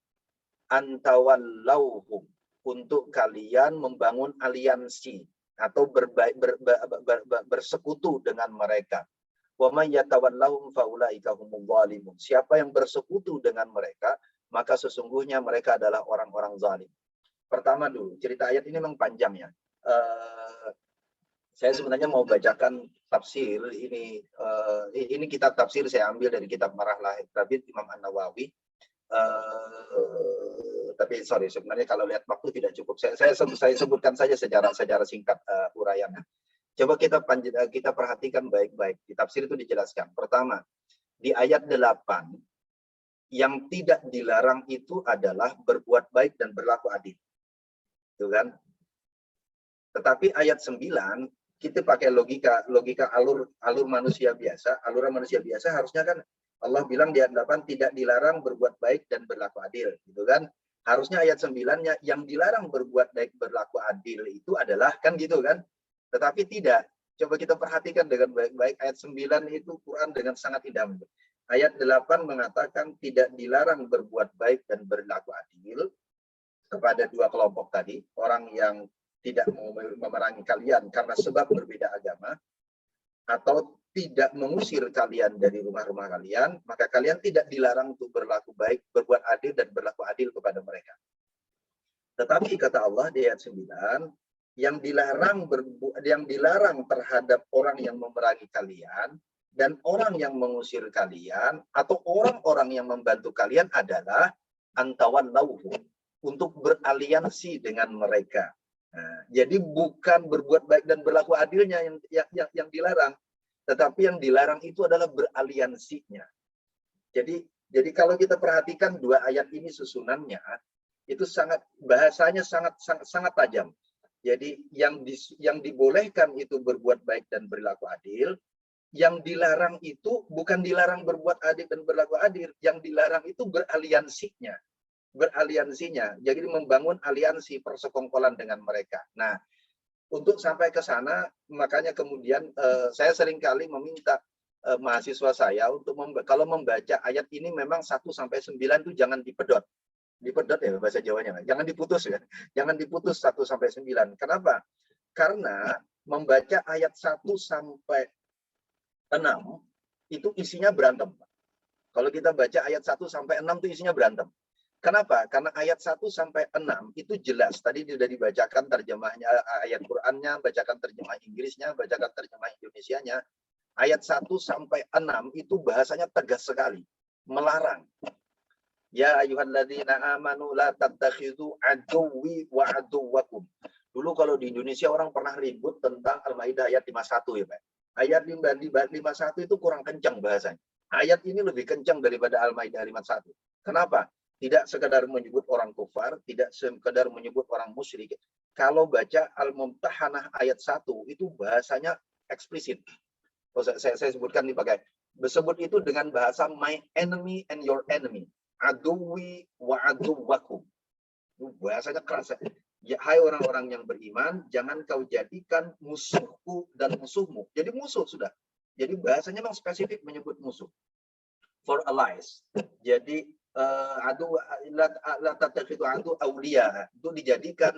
Antawallauhum, untuk kalian membangun aliansi atau bersekutu dengan mereka. Wa may yatawallahum faulaika humul zalimun. Siapa yang bersekutu dengan mereka, maka sesungguhnya mereka adalah orang-orang zalim. Pertama dulu, cerita ayat ini memang panjang ya. Saya sebenarnya mau bacakan tafsir ini. Ini kitab tafsir saya ambil dari kitab Marahlah Rabit Imam An-Nawawi. Tapi sorry, sebenarnya kalau lihat waktu tidak cukup. Saya sebutkan saja secara singkat uraiannya. Coba kita perhatikan baik-baik. Di tafsir itu dijelaskan. Pertama, di ayat 8, yang tidak dilarang itu adalah berbuat baik dan berlaku adil. Itu kan? Tetapi ayat 9, kita pakai logika alur manusia biasa. Aluran manusia biasa harusnya kan Allah bilang di ayat 8 tidak dilarang berbuat baik dan berlaku adil, gitu kan? Harusnya ayat 9-nya yang dilarang berbuat baik berlaku adil itu adalah kan gitu kan? Tetapi tidak. Coba kita perhatikan dengan baik-baik ayat 9 itu Quran dengan sangat indah. Ayat 8 mengatakan tidak dilarang berbuat baik dan berlaku adil kepada dua kelompok tadi, orang yang tidak mau memerangi kalian karena sebab berbeda agama, atau tidak mengusir kalian dari rumah-rumah kalian, maka kalian tidak dilarang untuk berlaku baik, berbuat adil dan berlaku adil kepada mereka. Tetapi kata Allah di ayat 9, yang dilarang terhadap orang yang memerangi kalian dan orang yang mengusir kalian atau orang-orang yang membantu kalian adalah antawallauhum, untuk beraliansi dengan mereka. Nah, jadi bukan berbuat baik dan berlaku adilnya yang dilarang, tetapi yang dilarang itu adalah beraliansinya. Jadi kalau kita perhatikan dua ayat ini susunannya, itu bahasanya sangat tajam. Jadi yang dibolehkan itu berbuat baik dan berlaku adil, yang dilarang itu bukan dilarang berbuat adil dan berlaku adil, yang dilarang itu beraliansinya. Jadi membangun aliansi persekongkolan dengan mereka. Nah, untuk sampai ke sana, makanya kemudian saya seringkali meminta mahasiswa saya untuk kalau membaca ayat ini memang 1-9 itu jangan dipedot ya bahasa Jawanya, jangan diputus ya, jangan diputus 1-9. Kenapa? Karena membaca ayat 1-6 itu isinya berantem. Kalau kita baca ayat 1-6 itu isinya berantem. Kenapa? Karena ayat 1-6 itu jelas. Tadi sudah dibacakan terjemahnya ayat Qur'annya, bacakan terjemah Inggrisnya, bacakan terjemah Indonesianya. Ayat 1-6 itu bahasanya tegas sekali, melarang. Ya ayyuhalladzina amanu la tattakhidhu aduwwi wa aduwwakum. Dulu kalau di Indonesia orang pernah ribut tentang Al-Maidah ayat 51 ya, Pak. Ayat 51 itu kurang kencang bahasanya. Ayat ini lebih kencang daripada Al-Maidah 51. Kenapa? Tidak sekedar menyebut orang kufar, tidak sekedar menyebut orang musyrik. Kalau baca Al-Mumtahanah ayat 1 itu bahasanya eksplisit. Saya sebutkan nih pakai disebut itu dengan bahasa my enemy and your enemy. Aduwi wa aduwakum. Bahasanya keras. Ya, hai orang-orang yang beriman, jangan kau jadikan musuhku dan musuhmu. Jadi musuh sudah. Jadi bahasanya memang spesifik menyebut musuh. For allies. Jadi adu la tattakhidhu adu awliya. Itu dijadikan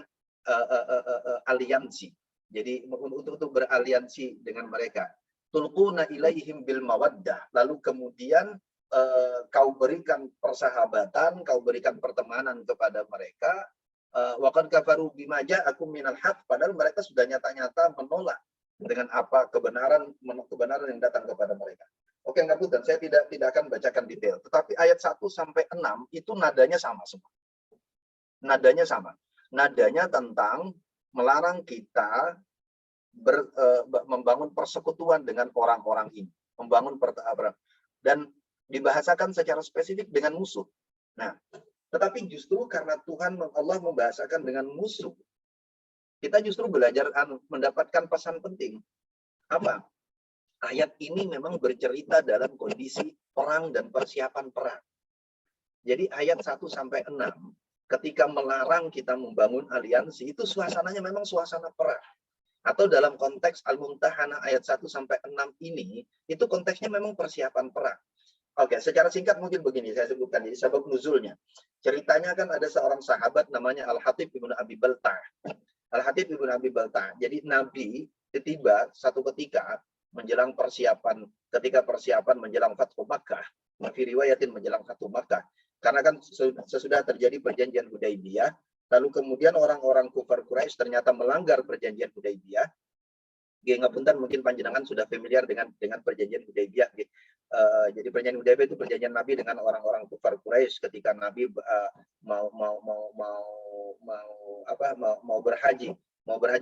aliansi. Jadi untuk beraliansi dengan mereka. Tulquna ilaihim bil mawaddah. Lalu kemudian kau berikan persahabatan, kau berikan pertemanan kepada mereka. Wa qad kafaru bima ja'akum minal haqq, padahal mereka sudah nyata-nyata menolak dengan apa kebenaran yang datang kepada mereka. Oke, enggak Budan, saya tidak akan bacakan detail. Tetapi ayat 1-6 itu nadanya sama semua. Nadanya sama. nadanya tentang melarang kita membangun persekutuan dengan orang-orang ini, membangun dan dibahasakan secara spesifik dengan musuh. Nah, tetapi justru karena Tuhan Allah membahasakan dengan musuh, kita justru belajar mendapatkan pesan penting. Apa? Ayat ini memang bercerita dalam kondisi perang dan persiapan perang. Jadi ayat 1 sampai 6 ketika melarang kita membangun aliansi itu suasananya memang suasana perang. Atau dalam konteks Al-Mumtahanah ayat 1 sampai 6 ini itu konteksnya memang persiapan perang. Oke, secara singkat mungkin begini saya sebutkan jadi sebab nuzulnya. Ceritanya kan ada seorang sahabat namanya Al-Hatib ibnu Abi Baltah. Al-Hatib ibnu Abi Baltah. Jadi Nabi tiba satu ketika menjelang persiapan, ketika persiapan menjelang Fathu Makkah, Nabi riwayatin menjelang Fathu Makkah, karena kan sesudah terjadi perjanjian Hudaibiyah, lalu kemudian orang-orang kufar Quraisy ternyata melanggar perjanjian Hudaibiyah. Ngapunten mungkin panjenengan sudah familiar dengan perjanjian Hudaibiyah. Jadi perjanjian Hudaibiyah itu perjanjian Nabi dengan orang-orang kufar Quraisy ketika Nabi mau berhaji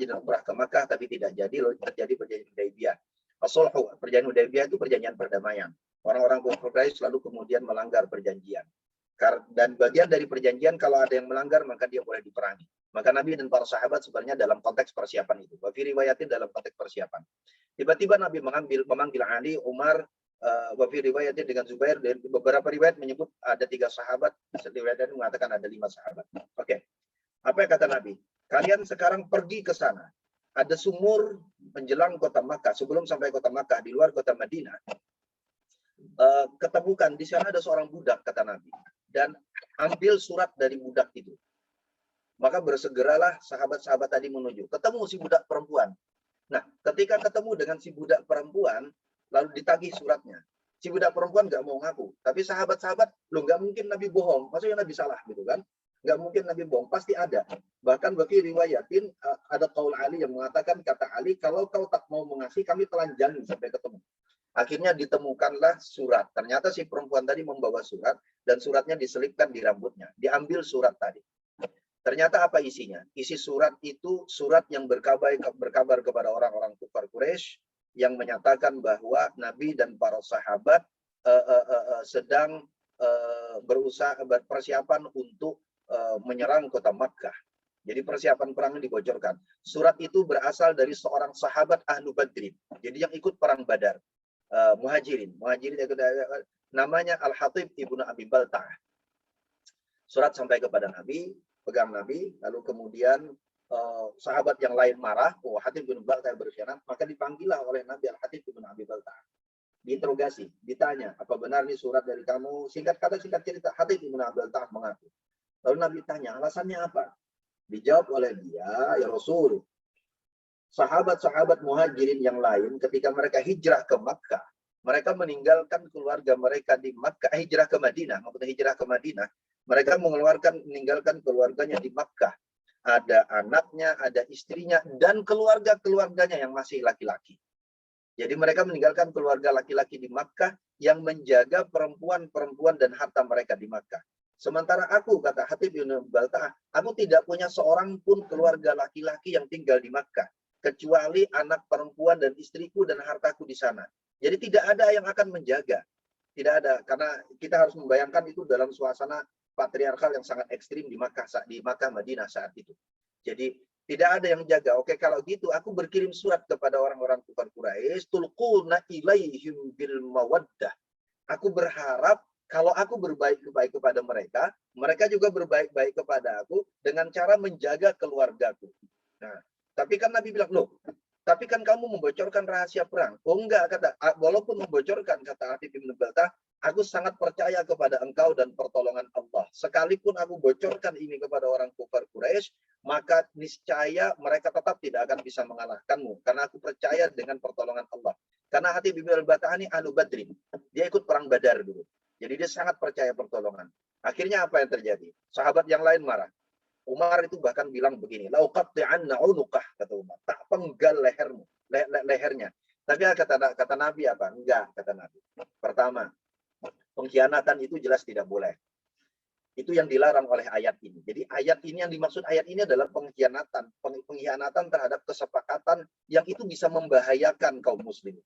dan umrah ke Makkah tapi tidak jadi, lalu terjadi perjanjian Hudaibiyah. As-Sulhu, perjanjian Hudaibiyah itu perjanjian perdamaian. Orang-orang kufar Quraisy lalu kemudian melanggar perjanjian. Dan bagian dari perjanjian kalau ada yang melanggar maka dia boleh diperangi. Maka Nabi dan para sahabat sebenarnya dalam konteks persiapan itu. Wa fi riwayatin dalam konteks persiapan. Tiba-tiba Nabi memanggil Ali, Umar, wa fi riwayatin dengan Zubair, dan beberapa riwayat menyebut ada 3 sahabat, riwayat mengatakan ada 5 sahabat. Oke. Apa yang kata Nabi? Kalian sekarang pergi ke sana. Ada sumur menjelang kota Makkah, sebelum sampai kota Makkah di luar kota Madinah. Ketemukan di sana ada seorang budak, kata Nabi, dan ambil surat dari budak itu. Maka bersegeralah sahabat-sahabat tadi menuju. Ketemu si budak perempuan. Nah, ketika ketemu dengan si budak perempuan, lalu ditagih suratnya. Si budak perempuan nggak mau ngaku. Tapi sahabat-sahabat, lo nggak mungkin Nabi bohong. Maksudnya Nabi salah gitu kan? Nggak mungkin Nabi bohong. Pasti ada. Bahkan bagi riwayatin, ada qaul Ali yang mengatakan, kata Ali, kalau kau tak mau mengasih, kami telanjangi sampai ketemu. Akhirnya ditemukanlah surat. Ternyata si perempuan tadi membawa surat, dan suratnya diselipkan di rambutnya. Diambil surat tadi. Ternyata apa isinya? Isi surat itu surat yang berkabar kepada orang-orang kufar Quraisy yang menyatakan bahwa Nabi dan para sahabat sedang berusaha persiapan untuk menyerang kota Makkah. Jadi persiapan perang dibocorkan. Surat itu berasal dari seorang sahabat Ahlu Badrin. Jadi yang ikut perang Badar. Muhajirin namanya Al-Hatib ibnu Abi Baltah. Surat sampai kepada Nabi, pegang Nabi, lalu kemudian sahabat yang lain marah, Hatib ibnu Baltah berkhianat, maka dipanggillah oleh Nabi Al-Hatib ibnu Abi Baltah. Diinterogasi, ditanya, apa benar ini surat dari kamu? Singkat kata, singkat cerita, Hatib ibnu Abi Baltah mengaku. Lalu Nabi tanya, alasannya apa? Dijawab oleh dia, ya Rasul, sahabat-sahabat muhajirin yang lain ketika mereka hijrah ke Makkah, mereka meninggalkan keluarga mereka di Makkah, hijrah ke Madinah, maksudnya hijrah ke Madinah, mereka meninggalkan keluarganya di Makkah. Ada anaknya, ada istrinya, dan keluarga-keluarganya yang masih laki-laki. Jadi mereka meninggalkan keluarga laki-laki di Makkah yang menjaga perempuan-perempuan dan harta mereka di Makkah. Sementara aku, kata Hatib bin Baltah, aku tidak punya seorang pun keluarga laki-laki yang tinggal di Makkah, kecuali anak perempuan dan istriku dan hartaku di sana. Jadi tidak ada yang akan menjaga. Tidak ada, karena kita harus membayangkan itu dalam suasana patriarkal yang sangat ekstrim di Makkah Madinah saat itu. Jadi tidak ada yang jaga. Oke, kalau gitu aku berkirim surat kepada orang-orang kufar Quraisy, tulquna ilaihim bil mawaddah. Aku berharap kalau aku berbaik-baik kepada mereka, mereka juga berbaik-baik kepada aku dengan cara menjaga keluargaku. Nah, tapi kan Nabi bilang, loh, tapi kan kamu membocorkan rahasia perang. Oh enggak, kata, walaupun membocorkan, kata Hatib bin Baltah, aku sangat percaya kepada engkau dan pertolongan Allah. Sekalipun aku bocorkan ini kepada orang kufar Quraisy, maka niscaya mereka tetap tidak akan bisa mengalahkanmu. Karena aku percaya dengan pertolongan Allah. Karena Hatib bin Baltah ini Ahlu Badrin. Dia ikut perang Badar dulu. Jadi dia sangat percaya pertolongan. Akhirnya apa yang terjadi? Sahabat yang lain marah. Umar itu bahkan bilang begini, lauqatti'anna unuqah, kata Umar, tak penggal lehernya. Tapi kata Nabi apa? Enggak, kata Nabi. Pertama, pengkhianatan itu jelas tidak boleh. Itu yang dilarang oleh ayat ini. Jadi ayat ini, yang dimaksud ayat ini adalah pengkhianatan terhadap kesepakatan yang itu bisa membahayakan kaum muslimin.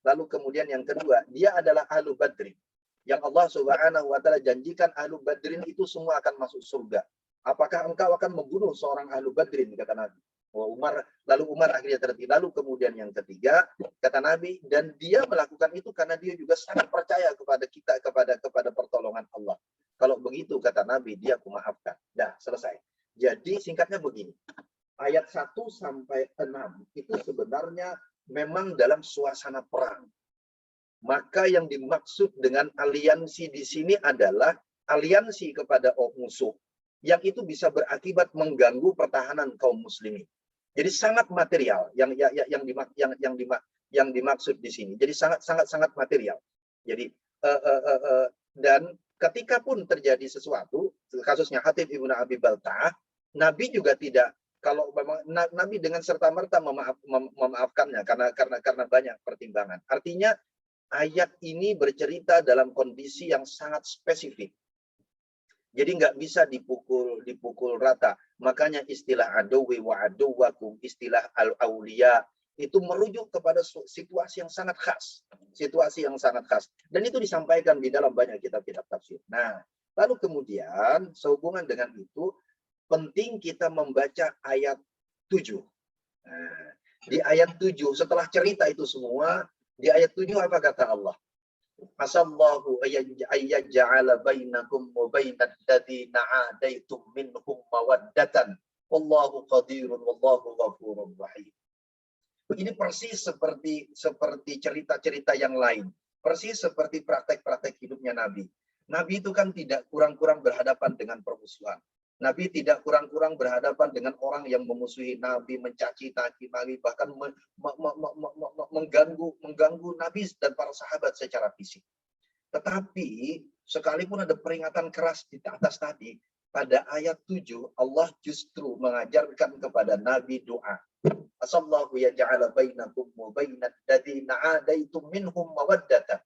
Lalu kemudian yang kedua, dia adalah ahlu badrin. Yang Allah Subhanahu wa taala janjikan ahlu badrin itu semua akan masuk surga. Apakah engkau akan membunuh seorang ahlu badrin, kata Nabi. Lalu Umar akhirnya terhenti. Lalu kemudian yang ketiga, kata Nabi, dan dia melakukan itu karena dia juga sangat percaya kepada kita, kepada pertolongan Allah. Kalau begitu, kata Nabi, dia aku maafkan. Dah, selesai. Jadi singkatnya begini. Ayat 1 sampai 6 itu sebenarnya memang dalam suasana perang. Maka yang dimaksud dengan aliansi di sini adalah aliansi kepada musuh yang itu bisa berakibat mengganggu pertahanan kaum muslimin. Jadi sangat material yang dimaksud di sini. Jadi sangat material. Jadi dan ketika pun terjadi sesuatu, kasusnya Hatib Ibnu Abi Balta'ah, Nabi juga tidak, kalau memang Nabi dengan serta-merta memaafkannya karena banyak pertimbangan. Artinya ayat ini bercerita dalam kondisi yang sangat spesifik. Jadi nggak bisa dipukul rata. Makanya istilah aduwi wa aduwakum, istilah al-auliya, itu merujuk kepada situasi yang sangat khas. Situasi yang sangat khas. Dan itu disampaikan di dalam banyak kitab-kitab tafsir. Nah, lalu kemudian sehubungan dengan itu, penting kita membaca ayat 7. Nah, di ayat 7, setelah cerita itu semua, di ayat 7 apa kata Allah? Asallahu ayyaj'ala bainakum wa bainal ladzina 'adaitum minhum mawaddatan wallahu qadirun wallahu ghafurur rahim. Ini persis seperti cerita-cerita yang lain. Persis seperti praktek-praktek hidupnya Nabi. Nabi itu kan tidak kurang-kurang berhadapan dengan permusuhan. Nabi tidak kurang-kurang berhadapan dengan orang yang memusuhi Nabi, mencaci Nabi, bahkan mengganggu Nabi dan para sahabat secara fisik. Tetapi sekalipun ada peringatan keras di atas tadi, pada ayat 7 Allah justru mengajarkan kepada Nabi doa. Asallahu yaj'ala bainakum wa bainal ladzina 'adaitum minhum mawaddatan.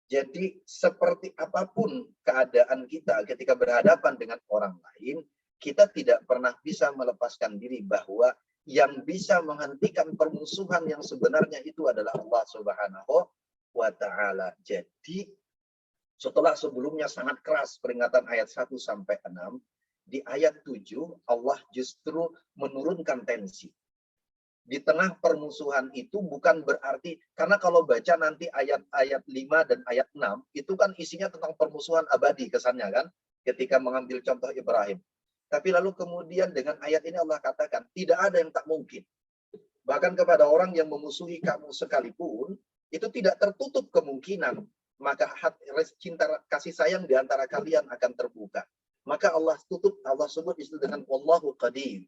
Jadi seperti apapun keadaan kita ketika berhadapan dengan orang lain, kita tidak pernah bisa melepaskan diri bahwa yang bisa menghentikan permusuhan yang sebenarnya itu adalah Allah Subhanahu wa taala. Jadi setelah sebelumnya sangat keras peringatan ayat 1 sampai 6, di ayat 7 Allah justru menurunkan tensi. Di tengah permusuhan itu bukan berarti, karena kalau baca nanti ayat 5 dan ayat 6, itu kan isinya tentang permusuhan abadi kesannya kan, ketika mengambil contoh Ibrahim. Tapi lalu kemudian dengan ayat ini Allah katakan, tidak ada yang tak mungkin. Bahkan kepada orang yang memusuhi kamu sekalipun, itu tidak tertutup kemungkinan, maka cinta kasih sayang di antara kalian akan terbuka. Maka Allah sebut itu dengan Wallahu Qadir.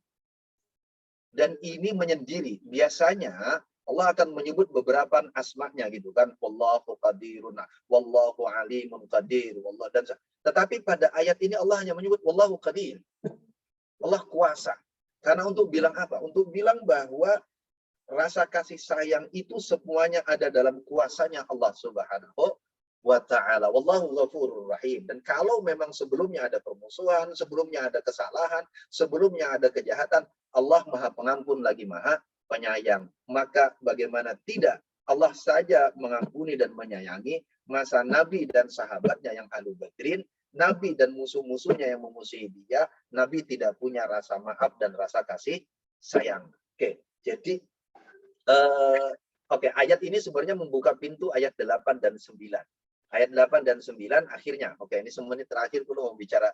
Dan ini menyendiri. Biasanya Allah akan menyebut beberapa asma-Nya gitu kan. Wallahu qadirun, wallahu alimun qadir, tetapi pada ayat ini Allah hanya menyebut Wallahu qadir. Allah kuasa. Karena untuk bilang apa? Untuk bilang bahwa rasa kasih sayang itu semuanya ada dalam kuasanya Allah Subhanahu wa ta'ala. Wallahu ghafurur rahim. Dan kalau memang sebelumnya ada permusuhan, sebelumnya ada kesalahan, sebelumnya ada kejahatan, Allah Maha Pengampun lagi Maha Penyayang. Maka bagaimana tidak, Allah saja mengampuni dan menyayangi, masa Nabi dan sahabatnya yang ahlu badrin, Nabi dan musuh-musuhnya yang memusuhi dia, Nabi tidak punya rasa maaf dan rasa kasih sayang. Oke, jadi ayat ini sebenarnya membuka pintu ayat 8 dan 9. Ayat 8 dan 9 akhirnya, ini semenit terakhir perlu bicara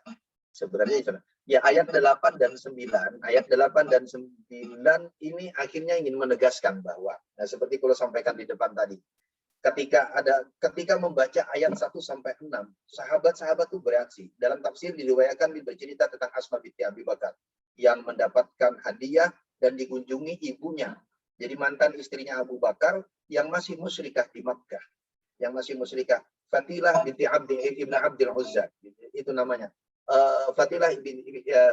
sebenarnya. Ya, ayat 8 dan 9. Ayat 8 dan 9 ini akhirnya ingin menegaskan bahwa, seperti kalau sampaikan di depan tadi, ketika membaca ayat 1 sampai 6, sahabat-sahabat itu bereaksi. Dalam tafsir diriwayatkan bercerita tentang Asma binti Abi Bakar yang mendapatkan hadiah dan dikunjungi ibunya. Jadi mantan istrinya Abu Bakar yang masih musyrikah di Makkah. Yang masih musyrikah. Fatilah binti Ibn Abdul Uzza. Itu namanya. Fatilah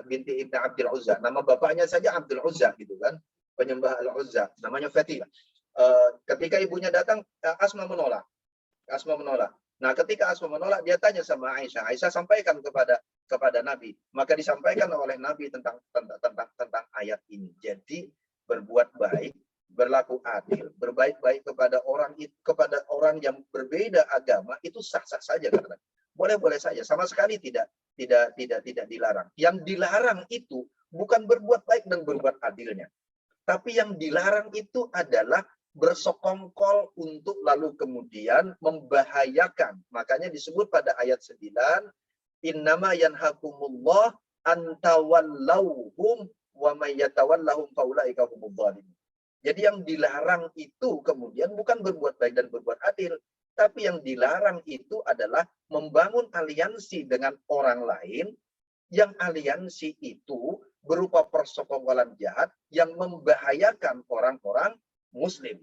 binti Ibn Abdul Uzza. Nama bapaknya saja Abdul Uzza gitu kan. Penyembah Al-Uzza. Namanya Fatilah. Ketika ibunya datang, Asma menolak. Nah, ketika Asma menolak, dia tanya sama Aisyah. Aisyah sampaikan kepada kepada Nabi. Maka disampaikan oleh Nabi tentang ayat ini. Jadi berbuat baik, berlaku adil, berbaik-baik kepada orang yang berbeda agama itu sah-sah saja karena boleh-boleh saja, sama sekali tidak dilarang. Yang dilarang itu bukan berbuat baik dan berbuat adilnya, tapi yang dilarang itu adalah bersekongkol untuk lalu kemudian membahayakan. Makanya disebut pada ayat 9, innama yanhakumullah antawallauhum wa may yatawallahum faulaika humudz zalimun. Jadi yang dilarang itu kemudian bukan berbuat baik dan berbuat adil, tapi yang dilarang itu adalah membangun aliansi dengan orang lain, yang aliansi itu berupa persekongkolan jahat yang membahayakan orang-orang Muslim.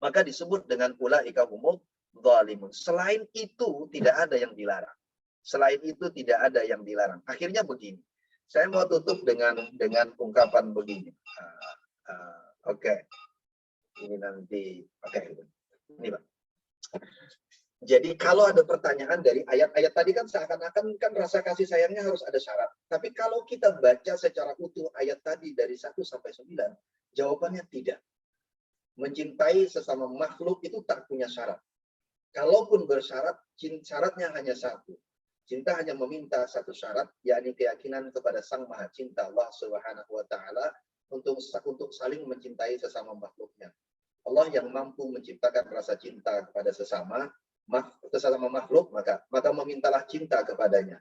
Maka disebut dengan ulaika humudz zalimun. Selain itu tidak ada yang dilarang. Selain itu tidak ada yang dilarang. Akhirnya begini. Saya mau tutup dengan ungkapan begini. Oke. Ini nanti. Oke. Ini, Pak. Jadi kalau ada pertanyaan dari ayat-ayat tadi kan seakan-akan kan rasa kasih sayangnya harus ada syarat. Tapi kalau kita baca secara utuh ayat tadi dari 1 sampai 9, jawabannya tidak. Mencintai sesama makhluk itu tak punya syarat. Kalaupun bersyarat, syaratnya hanya satu. Cinta hanya meminta satu syarat, yakni keyakinan kepada Sang Maha Cinta Allah Subhanahu wa taala untuk saling mencintai sesama makhluknya. Allah yang mampu menciptakan rasa cinta kepada sesama makhluk, maka memintalah cinta kepadanya.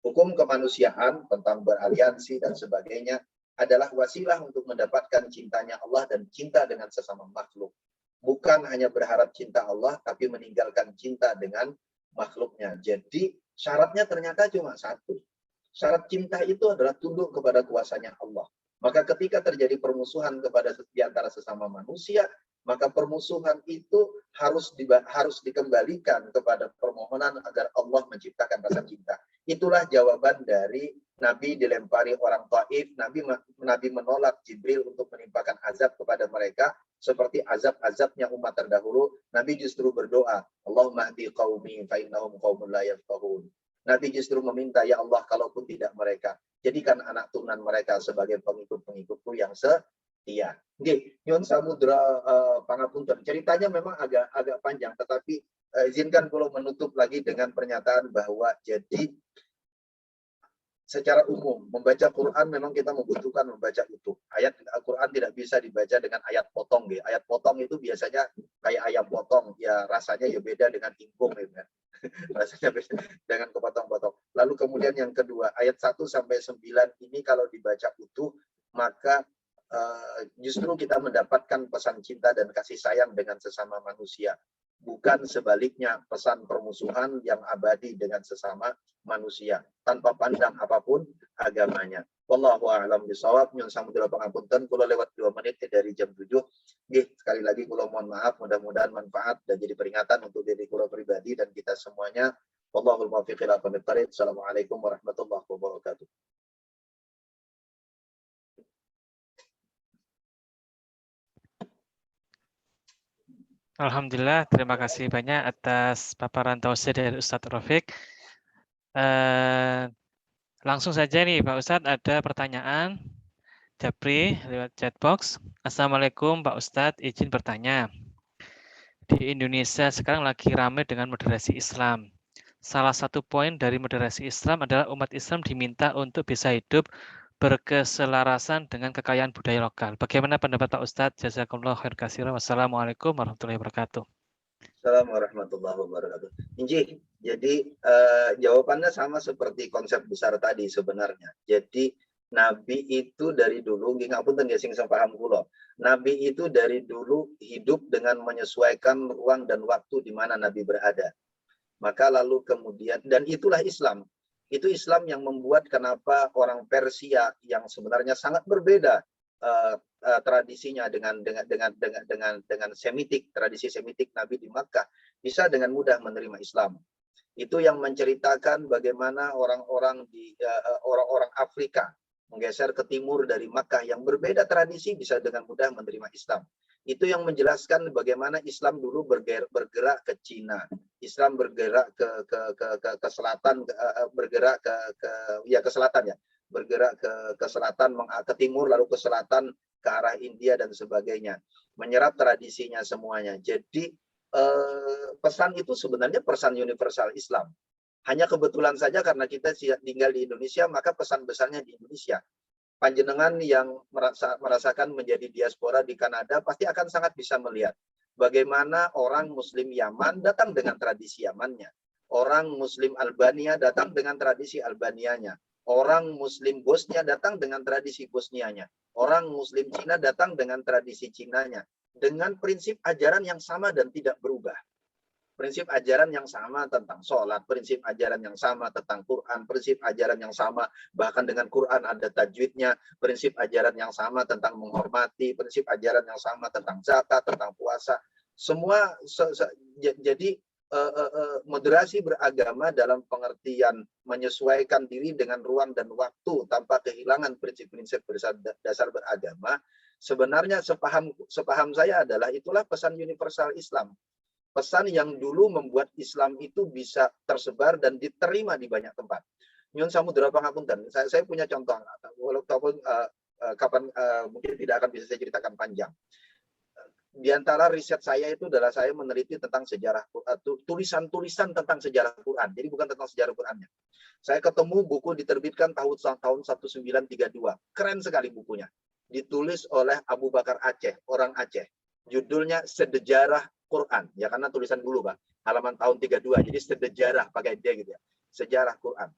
Hukum kemanusiaan tentang beraliansi dan sebagainya adalah wasilah untuk mendapatkan cintanya Allah dan cinta dengan sesama makhluk. Bukan hanya berharap cinta Allah, tapi meninggalkan cinta dengan makhluknya. Jadi syaratnya ternyata cuma satu. Syarat cinta itu adalah tunduk kepada kuasanya Allah. Maka ketika terjadi permusuhan di antara sesama manusia, maka permusuhan itu harus dikembalikan kepada permohonan agar Allah menciptakan rasa cinta. Itulah jawaban dari Nabi dilempari orang Taif. Nabi menolak Jibril untuk menimpakan azab kepada mereka seperti azab-azabnya umat terdahulu. Nabi justru berdoa, Allahumma hdi qaumi fa innahum qaumun la yafqahun. Nabi justru meminta, ya Allah, kalaupun tidak mereka, jadikan anak turunan mereka sebagai pengikut-pengikutku yang setia. Nggih, nyuwun samudra pangapunten. Ceritanya memang agak panjang, tetapi izinkan kula menutup lagi dengan pernyataan bahwa jadi secara umum membaca Quran memang kita membutuhkan membaca utuh. Ayat Al-Quran tidak bisa dibaca dengan ayat potong. Ya. Ayat potong itu biasanya kayak ayam potong, ya rasanya ya beda dengan ingkung ya. Rasanya beda dengan kepotong-potong. Lalu kemudian yang kedua, ayat 1 sampai 9 ini kalau dibaca utuh, maka justru kita mendapatkan pesan cinta dan kasih sayang dengan sesama manusia. Bukan sebaliknya, pesan permusuhan yang abadi dengan sesama manusia tanpa pandang apapun agamanya. Wallahu a'lam bishawab. Nyun samudra pangapunten kula lewat 2 menit dari jam 7. Nggih, sekali lagi kula mohon maaf, mudah-mudahan manfaat dan jadi peringatan untuk diri kula pribadi dan kita semuanya. Wallahul muwaffiq ila aqwamit thoriq. Assalamualaikum warahmatullahi wabarakatuh. Alhamdulillah, terima kasih banyak atas paparan tausiah dari Ustadz Rafiq. Langsung saja nih Pak Ustadz, ada pertanyaan Japri lewat chatbox. Assalamualaikum Pak Ustadz, izin bertanya. Di Indonesia sekarang lagi ramai dengan moderasi Islam. Salah satu poin dari moderasi Islam adalah umat Islam diminta untuk bisa hidup berkeselarasan dengan kekayaan budaya lokal. Bagaimana pendapat Pak Ustadz? Jazakumullah khair katsira. Wassalamualaikum warahmatullahi wabarakatuh. Assalamualaikum warahmatullahi wabarakatuh. Inji, jadi jawabannya sama seperti konsep besar tadi sebenarnya. Jadi Nabi itu dari dulu, ngapunten ya sing paham kula. Nabi itu dari dulu hidup dengan menyesuaikan ruang dan waktu di mana Nabi berada. Maka lalu kemudian, dan itulah Islam. Itu Islam yang membuat kenapa orang Persia yang sebenarnya sangat berbeda tradisinya dengan Semitik, tradisi Semitik Nabi di Makkah bisa dengan mudah menerima Islam. Itu yang menceritakan bagaimana orang-orang Afrika menggeser ke timur dari Makkah yang berbeda tradisi bisa dengan mudah menerima Islam. Itu yang menjelaskan bagaimana Islam dulu bergerak ke Cina, Islam bergerak ke selatan, bergerak ke selatan ya, bergerak ke selatan, ke timur, lalu ke selatan, ke arah India dan sebagainya, menyerap tradisinya semuanya. Jadi pesan itu sebenarnya pesan universal Islam. Hanya kebetulan saja karena kita tinggal di Indonesia, maka pesan besarnya di Indonesia. Panjenengan yang merasakan menjadi diaspora di Kanada pasti akan sangat bisa melihat bagaimana orang Muslim Yaman datang dengan tradisi Yamannya, orang Muslim Albania datang dengan tradisi Albanianya, orang Muslim Bosnia datang dengan tradisi Bosnianya, orang Muslim Cina datang dengan tradisi Cinanya, dengan prinsip ajaran yang sama dan tidak berubah. Prinsip ajaran yang sama tentang sholat, prinsip ajaran yang sama tentang Quran, prinsip ajaran yang sama bahkan dengan Quran ada tajwidnya, prinsip ajaran yang sama tentang menghormati, prinsip ajaran yang sama tentang zakat, tentang puasa. Semua jadi moderasi beragama dalam pengertian menyesuaikan diri dengan ruang dan waktu tanpa kehilangan prinsip-prinsip dasar beragama. Sebenarnya sepaham saya adalah itulah pesan universal Islam. Pesan yang dulu membuat Islam itu bisa tersebar dan diterima di banyak tempat. Nyun Samudra Pangapunten, saya punya contoh, walaupun kapan mungkin tidak akan bisa saya ceritakan panjang. Di antara riset saya itu adalah saya meneliti tentang sejarah tulisan-tulisan tentang sejarah Quran. Jadi bukan tentang sejarah Qurannya. Saya ketemu buku diterbitkan tahun 1932. Keren sekali bukunya. Ditulis oleh Abu Bakar Aceh, orang Aceh. Judulnya Sejarah Quran, ya karena tulisan dulu Pak, halaman tahun 32, jadi sejarah pakai D gitu ya, sejarah Quran.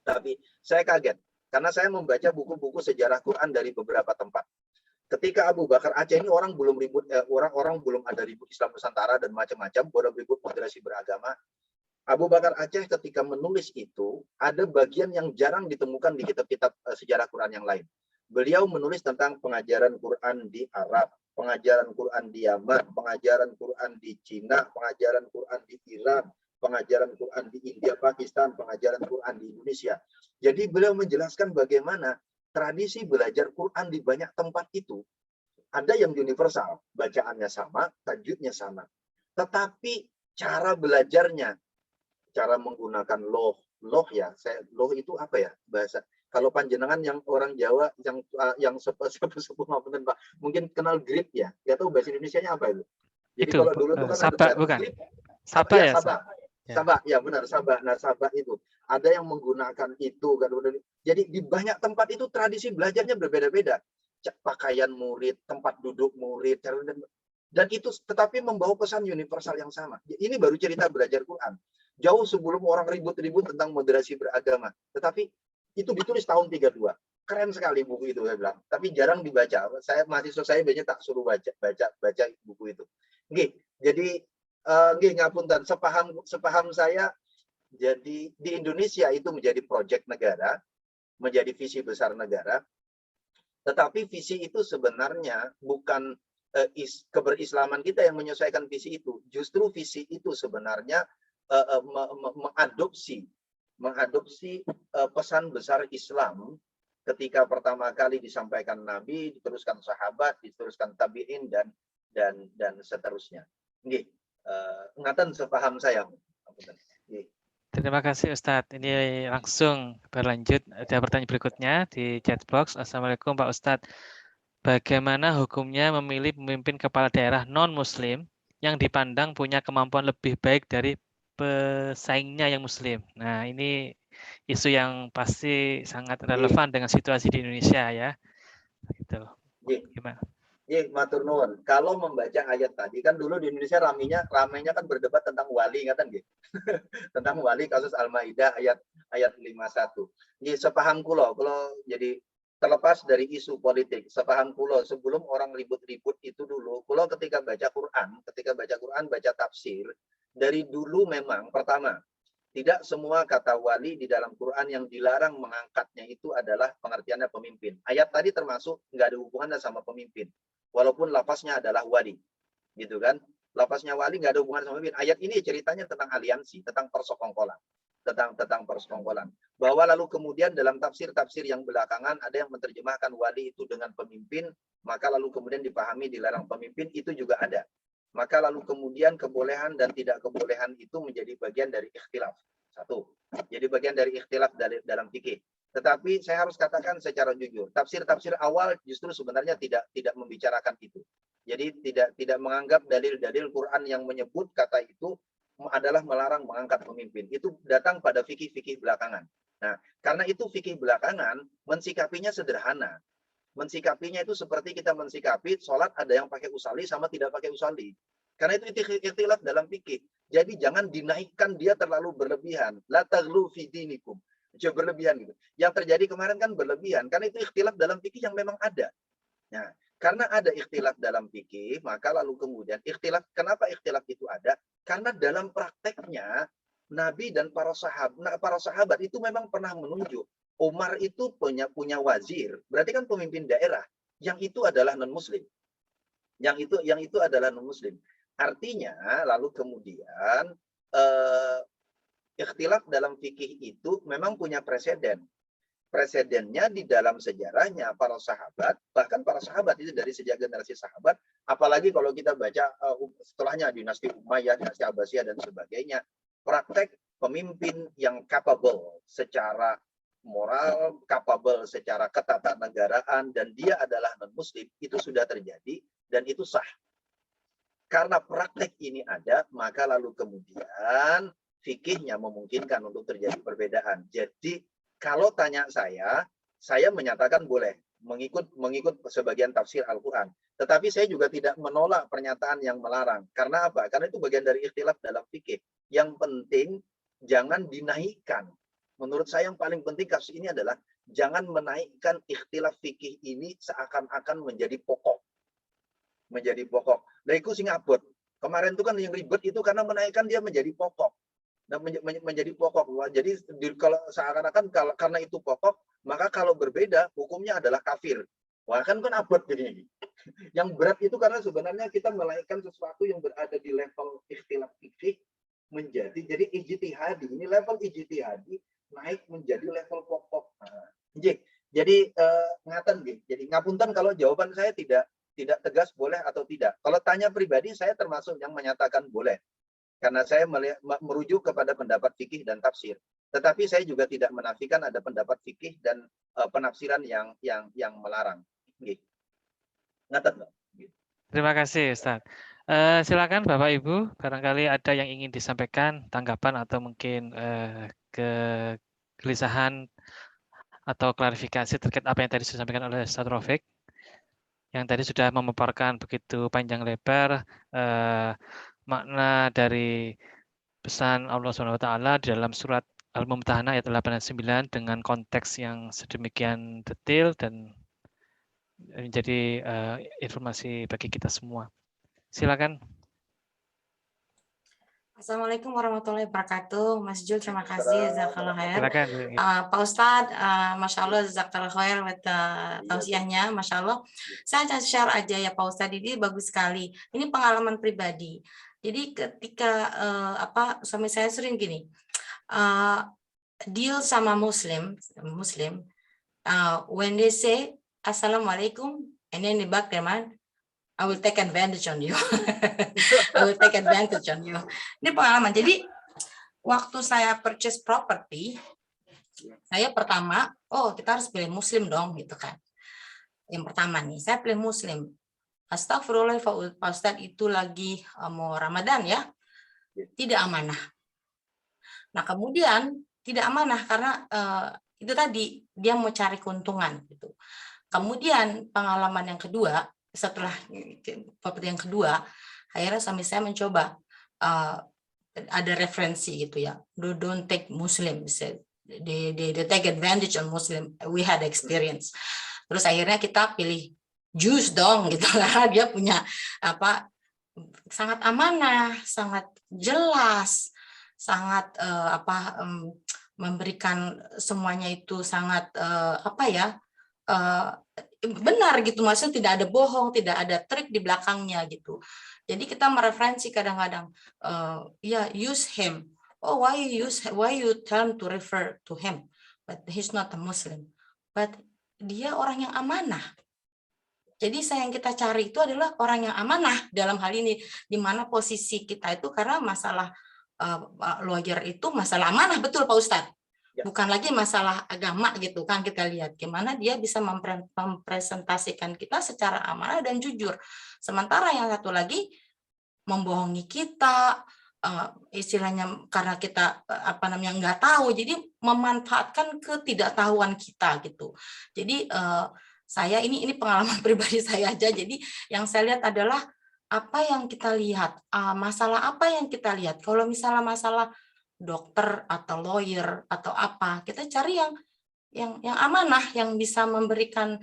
Tapi saya kaget, karena saya membaca buku-buku sejarah Quran dari beberapa tempat. Ketika Abu Bakar Aceh ini orang belum ribut, orang belum ada ribut Islam Nusantara dan macam-macam, belum ribut moderasi beragama. Abu Bakar Aceh ketika menulis itu, ada bagian yang jarang ditemukan di kitab-kitab sejarah Quran yang lain. Beliau menulis tentang pengajaran Quran di Arab, pengajaran Quran di Yaman, pengajaran Quran di Cina, pengajaran Quran di Iran, pengajaran Quran di India, Pakistan, pengajaran Quran di Indonesia. Jadi beliau menjelaskan bagaimana tradisi belajar Quran di banyak tempat itu ada yang universal, bacaannya sama, tajwidnya sama. Tetapi cara belajarnya, cara menggunakan loh ya, loh itu apa ya bahasa? Kalau panjenengan yang orang Jawa yang sepuh maupun Pak, mungkin kenal grip ya. Ya tahu bahasa Indonesianya apa itu? Jadi kalau dulu itu kan sabak, ada bukan? grip. Sabak ya? Sabak, ya benar, sabak. Nah, sabak itu. Ada yang menggunakan itu kan. Jadi di banyak tempat itu tradisi belajarnya berbeda-beda. Pakaian murid, tempat duduk murid, dan itu tetapi membawa pesan universal yang sama. Ini baru cerita belajar Quran. Jauh sebelum orang ribut-ribut tentang moderasi beragama. Tetapi itu ditulis tahun 32. Keren sekali buku itu saya bilang. Tapi jarang dibaca. Saya mahasiswa saya biasanya tak suruh baca buku itu. Nggih, jadi nggih ngapunten, sepaham saya, jadi di Indonesia itu menjadi proyek negara, menjadi visi besar negara. Tetapi visi itu sebenarnya bukan keberislaman kita yang menyesuaikan visi itu. Justru visi itu sebenarnya mengadopsi pesan besar Islam ketika pertama kali disampaikan Nabi, diteruskan sahabat, diteruskan tabi'in dan seterusnya. Nggih, ngaten sepaham saya. Terima kasih Ustadz. Ini langsung berlanjut. Ada pertanyaan berikutnya di chat box. Assalamualaikum Pak Ustadz. Bagaimana hukumnya memilih pemimpin kepala daerah non-Muslim yang dipandang punya kemampuan lebih baik dari pesaingnya yang Muslim? Nah, ini isu yang pasti sangat relevan dengan situasi di Indonesia ya. Gitu. Gimana? Matur nuwun. Kalau membaca ayat tadi kan dulu di Indonesia ramainya kan berdebat tentang wali kan gitu. Tentang wali kasus Al-Maidah ayat 51. Nggih sepaham kula jadi terlepas dari isu politik, sepaham kula sebelum orang ribut-ribut itu dulu, kula ketika baca Quran, baca tafsir, dari dulu memang pertama tidak semua kata wali di dalam Quran yang dilarang mengangkatnya itu adalah pengertiannya pemimpin. Ayat tadi termasuk nggak ada hubungannya sama pemimpin. Walaupun lafaznya adalah wali, gitu kan? Lafaznya wali nggak ada hubungan sama pemimpin. Ayat ini ceritanya tentang aliansi, tentang persekongkolan. tentang persekongkolan. Bahwa lalu kemudian dalam tafsir-tafsir yang belakangan ada yang menerjemahkan wali itu dengan pemimpin, maka lalu kemudian dipahami dilarang pemimpin, itu juga ada. Maka lalu kemudian kebolehan dan tidak kebolehan itu menjadi bagian dari ikhtilaf. Satu, jadi bagian dari ikhtilaf dalam fikih. Tetapi saya harus katakan secara jujur, tafsir-tafsir awal justru sebenarnya tidak membicarakan itu. Jadi tidak menganggap dalil-dalil Quran yang menyebut kata itu adalah melarang mengangkat pemimpin. Itu datang pada fikih-fikih belakangan. Nah, karena itu fikih belakangan, mensikapinya sederhana. Mensikapinya itu seperti kita mensikapi sholat ada yang pakai usalli sama tidak pakai usalli. Karena itu ikhtilaf dalam fikih. Jadi jangan dinaikkan dia terlalu berlebihan. La taghlu fi dinikum. Coba berlebihan gitu. Yang terjadi kemarin kan berlebihan. Karena itu ikhtilaf dalam fikih yang memang ada. Nah, karena ada ikhtilaf dalam fikih, maka lalu kemudian kenapa ikhtilaf itu ada? Karena dalam prakteknya Nabi dan para sahabat itu memang pernah menunjuk Umar itu punya wazir, berarti kan pemimpin daerah, yang itu adalah non muslim. Yang itu adalah non muslim. Artinya lalu kemudian ikhtilaf dalam fikih itu memang punya presiden. Presidennya di dalam sejarahnya para sahabat, bahkan para sahabat itu dari sejak generasi sahabat, apalagi kalau kita baca setelahnya dinasti Umayyah, dinasti Abbasiyah dan sebagainya, praktek pemimpin yang capable secara moral, capable secara ketatanegaraan, dan dia adalah non-muslim, itu sudah terjadi dan itu sah. Karena praktek ini ada, maka lalu kemudian fikihnya memungkinkan untuk terjadi perbedaan. Jadi kalau tanya saya menyatakan boleh mengikut sebagian tafsir Al-Quran. Tetapi saya juga tidak menolak pernyataan yang melarang. Karena apa? Karena itu bagian dari ikhtilaf dalam fikih. Yang penting jangan dinaikkan. Menurut saya yang paling penting kasus ini adalah jangan menaikkan ikhtilaf fikih ini seakan-akan menjadi pokok. Menjadi pokok. Nah itu Singapura. Kemarin itu kan yang ribet itu karena menaikkan dia menjadi pokok. Dan menjadi pokok. Jadi kalau seakan-akan karena itu pokok, maka kalau berbeda hukumnya adalah kafir. Wah kan abot jadi. Yang berat itu karena sebenarnya kita menaikkan sesuatu yang berada di level ikhtilaf fikih menjadi jadi ijtihadi. Ini level ijtihadi naik menjadi level pokok. Nah, jadi ngaten gitu. Jadi ngapunten kalau jawaban saya tidak tegas boleh atau tidak. Kalau tanya pribadi saya termasuk yang menyatakan boleh. Karena saya merujuk kepada pendapat fikih dan tafsir. Tetapi saya juga tidak menafikan ada pendapat fikih dan penafsiran yang melarang. Terima kasih, Ustaz. Silakan Bapak Ibu, barangkali ada yang ingin disampaikan, tanggapan atau mungkin kegelisahan atau klarifikasi terkait apa yang tadi sudah disampaikan oleh Ustaz Raufik, yang tadi sudah memaparkan begitu panjang lebar makna dari pesan Allah SWT di dalam surat Al-Mumtahanah ayat 8 dan 9 dengan konteks yang sedemikian detail dan menjadi informasi bagi kita semua. Silakan. Assalamualaikum warahmatullahi wabarakatuh. Mas Jul, terima kasih. Jazakallah khair. Silakan. Pak Ustadz, Masya Allah, jazakallah khair buat tausiahnya, Masya Allah. Saya share aja ya Pak Ustadz, ini bagus sekali. Ini pengalaman pribadi. Jadi ketika suami saya sering gini, deal sama Muslim, when they say Assalamualaikum, and then the back their mind, I will take advantage on you. I will take advantage on you. Ini pengalaman. Jadi waktu saya purchase property, saya pertama, kita harus pilih Muslim dong, gitu kan. Yang pertama nih, saya pilih Muslim. Astagfirullah, Pak Ustadz, itu lagi mau Ramadan ya, tidak amanah. Nah kemudian tidak amanah karena itu tadi dia mau cari keuntungan gitu. Kemudian pengalaman yang kedua, setelah properti yang kedua, akhirnya suami saya mencoba ada referensi gitu ya, don't take Muslim, they take advantage on Muslim, we had experience. Terus akhirnya kita pilih Jews dong gitu, karena dia punya sangat amanah, sangat jelas, sangat memberikan semuanya itu sangat benar gitu, maksudnya tidak ada bohong, tidak ada trik di belakangnya gitu. Jadi kita mereferensi kadang-kadang use him, oh, why you tell him to refer to him, but he's not a Muslim, but dia orang yang amanah. Jadi yang kita cari itu adalah orang yang amanah dalam hal ini, di mana posisi kita itu, karena masalah lawyer itu masalah amanah, betul Pak Ustadz. Bukan lagi masalah agama gitu kan, kita lihat gimana dia bisa mempresentasikan kita secara amanah dan jujur. Sementara yang satu lagi membohongi kita, istilahnya karena kita nggak tahu, jadi memanfaatkan ketidaktahuan kita gitu. Jadi saya ini pengalaman pribadi saya aja. Jadi yang saya lihat adalah apa yang kita lihat, masalah apa yang kita lihat. Kalau misalnya masalah dokter atau lawyer atau apa, kita cari yang amanah, yang bisa memberikan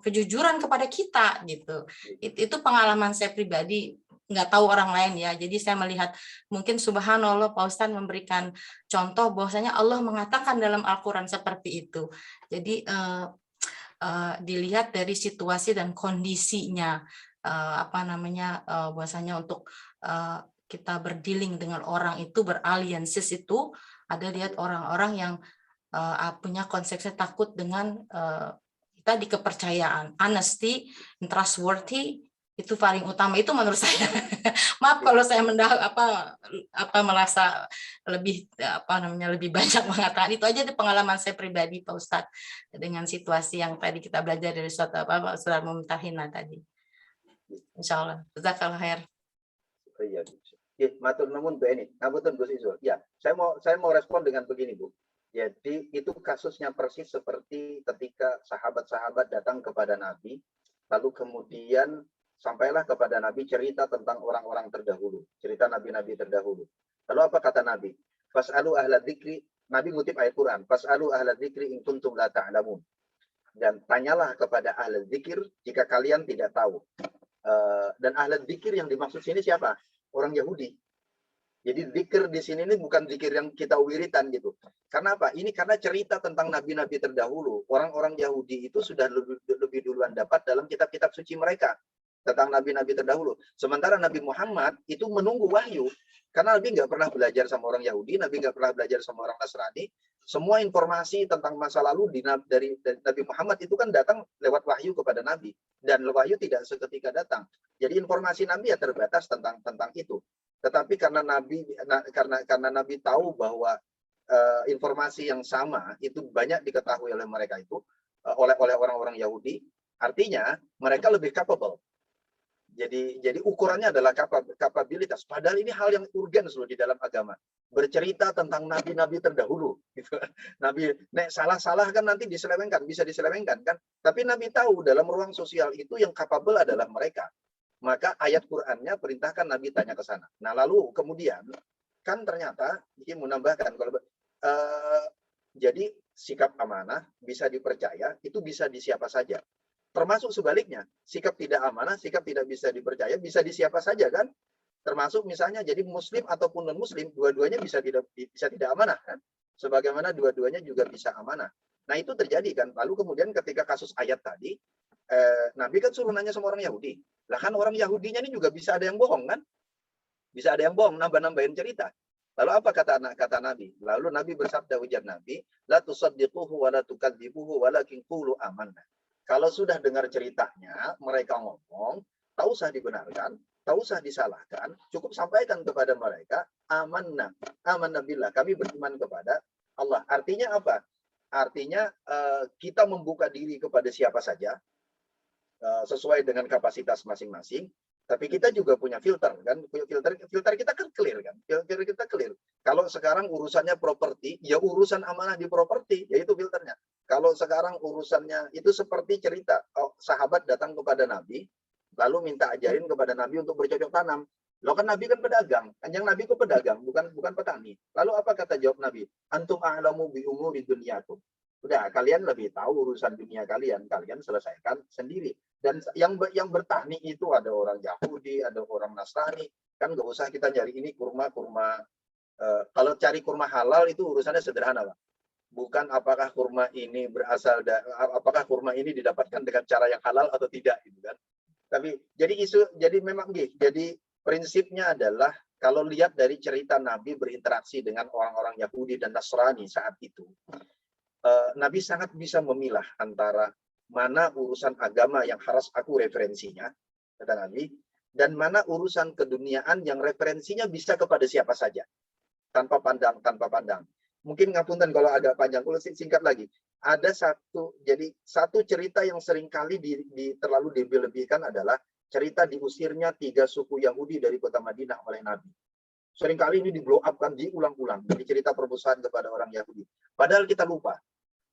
kejujuran kepada kita gitu. Itu pengalaman saya pribadi, nggak tahu orang lain ya. Jadi saya melihat mungkin subhanallah Pak Ustadz memberikan contoh bahwasanya Allah mengatakan dalam Al-Quran seperti itu. Jadi dilihat dari situasi dan kondisinya, bahwasanya untuk kita berdealing dengan orang itu, beraliansis itu, ada lihat orang-orang yang punya konsepnya takut dengan kita di kepercayaan, honesty, trustworthy, itu paling utama itu menurut saya. Maaf kalau saya merasa lebih lebih banyak mengatakan itu aja, di pengalaman saya pribadi Pak Ustadz, dengan situasi yang tadi kita belajar dari suatu Surah Mumtahina tadi. Insyaallah. Jazakallah khair. Iya, matur nuwun Bu Eni. Ngapunten Gus Izul. Ya, saya mau respon dengan begini, Bu. Jadi itu kasusnya persis seperti ketika sahabat-sahabat datang kepada Nabi, lalu kemudian sampailah kepada Nabi cerita tentang orang-orang terdahulu, cerita nabi-nabi terdahulu. Lalu apa kata Nabi? Fas'alu ahla dzikri, Nabi ngutip ayat Quran, fas'alu ahla dzikri in kuntum la ta'lamun. Dan tanyalah kepada ahli dzikir jika kalian tidak tahu. Dan ahli dzikir yang dimaksud sini siapa? Orang Yahudi. Jadi zikir di sini ini bukan zikir yang kita wiritan gitu. Karena apa? Ini karena cerita tentang nabi-nabi terdahulu. Orang-orang Yahudi itu sudah lebih duluan dapat dalam kitab-kitab suci mereka tentang nabi-nabi terdahulu. Sementara Nabi Muhammad itu menunggu wahyu. Karena Nabi nggak pernah belajar sama orang Yahudi, Nabi nggak pernah belajar sama orang Nasrani. Semua informasi tentang masa lalu dari Nabi Muhammad itu kan datang lewat wahyu kepada Nabi. Dan wahyu tidak seketika datang. Jadi informasi Nabi ya terbatas tentang itu. Tetapi karena Nabi tahu bahwa informasi yang sama itu banyak diketahui oleh mereka itu, oleh orang-orang Yahudi, artinya mereka lebih capable. Jadi ukurannya adalah kapabilitas. Padahal ini hal yang urgen loh di dalam agama. Bercerita tentang nabi-nabi terdahulu. Gitu. Nabi, salah-salah kan nanti diselewengkan, bisa diselewengkan kan. Tapi Nabi tahu dalam ruang sosial itu yang capable adalah mereka. Maka ayat Qur'annya perintahkan Nabi tanya ke sana. Nah lalu kemudian kan ternyata ini menambahkan kalau jadi sikap amanah bisa dipercaya itu bisa di siapa saja. Termasuk sebaliknya, sikap tidak amanah, sikap tidak bisa dipercaya bisa di siapa saja kan. Termasuk misalnya jadi muslim ataupun non muslim, dua-duanya bisa tidak amanah kan. Sebagaimana dua-duanya juga bisa amanah. Nah itu terjadi kan. Lalu kemudian ketika kasus ayat tadi, Nabi kan suruh nanya sama orang Yahudi. Lah kan orang Yahudinya ini juga bisa ada yang bohong kan? Bisa ada yang bohong, nambah-nambahin cerita. Lalu apa kata Nabi? Lalu Nabi bersabda, ujar Nabi, la tusaddiquhu wa la tukadzibuhu walakin qulu amanna. Kalau sudah dengar ceritanya, mereka ngomong, tak usah dibenarkan, tak usah disalahkan, cukup sampaikan kepada mereka, amanna billah, kami beriman kepada Allah. Artinya apa? Artinya kita membuka diri kepada siapa saja, sesuai dengan kapasitas masing-masing, tapi kita juga punya filter kan, filter kita kan clear kan, filter kita clear. Kalau sekarang urusannya properti, ya urusan amanah di properti, yaitu filternya. Kalau sekarang urusannya itu seperti cerita sahabat datang kepada Nabi, lalu minta ajarin kepada Nabi untuk bercocok tanam. Loh kan Nabi kan pedagang, kanjeng Nabi itu pedagang, bukan petani. Lalu apa kata jawab Nabi? Antum a'lamu bi umuri dunyakum. Udah, kalian lebih tahu urusan dunia kalian selesaikan sendiri. Dan yang bertani itu ada orang Yahudi, ada orang Nasrani, kan nggak usah kita nyari ini kurma. Kalau cari kurma halal itu urusannya sederhana, Pak. Bukan apakah kurma ini apakah kurma ini didapatkan dengan cara yang halal atau tidak, gitu kan? Tapi jadi memang jadi prinsipnya adalah kalau lihat dari cerita Nabi berinteraksi dengan orang-orang Yahudi dan Nasrani saat itu, Nabi sangat bisa memilah antara mana urusan agama yang harus aku referensinya, kata Nabi, dan mana urusan keduniaan yang referensinya bisa kepada siapa saja, tanpa pandang. Mungkin ngapunten kalau agak panjang, kalau singkat lagi. Ada satu cerita yang seringkali terlalu dilebihkan adalah cerita diusirnya 3 suku Yahudi dari kota Madinah oleh Nabi. Seringkali ini di blow up kan, diulang-ulang. Jadi cerita permusuhan kepada orang Yahudi. Padahal kita lupa,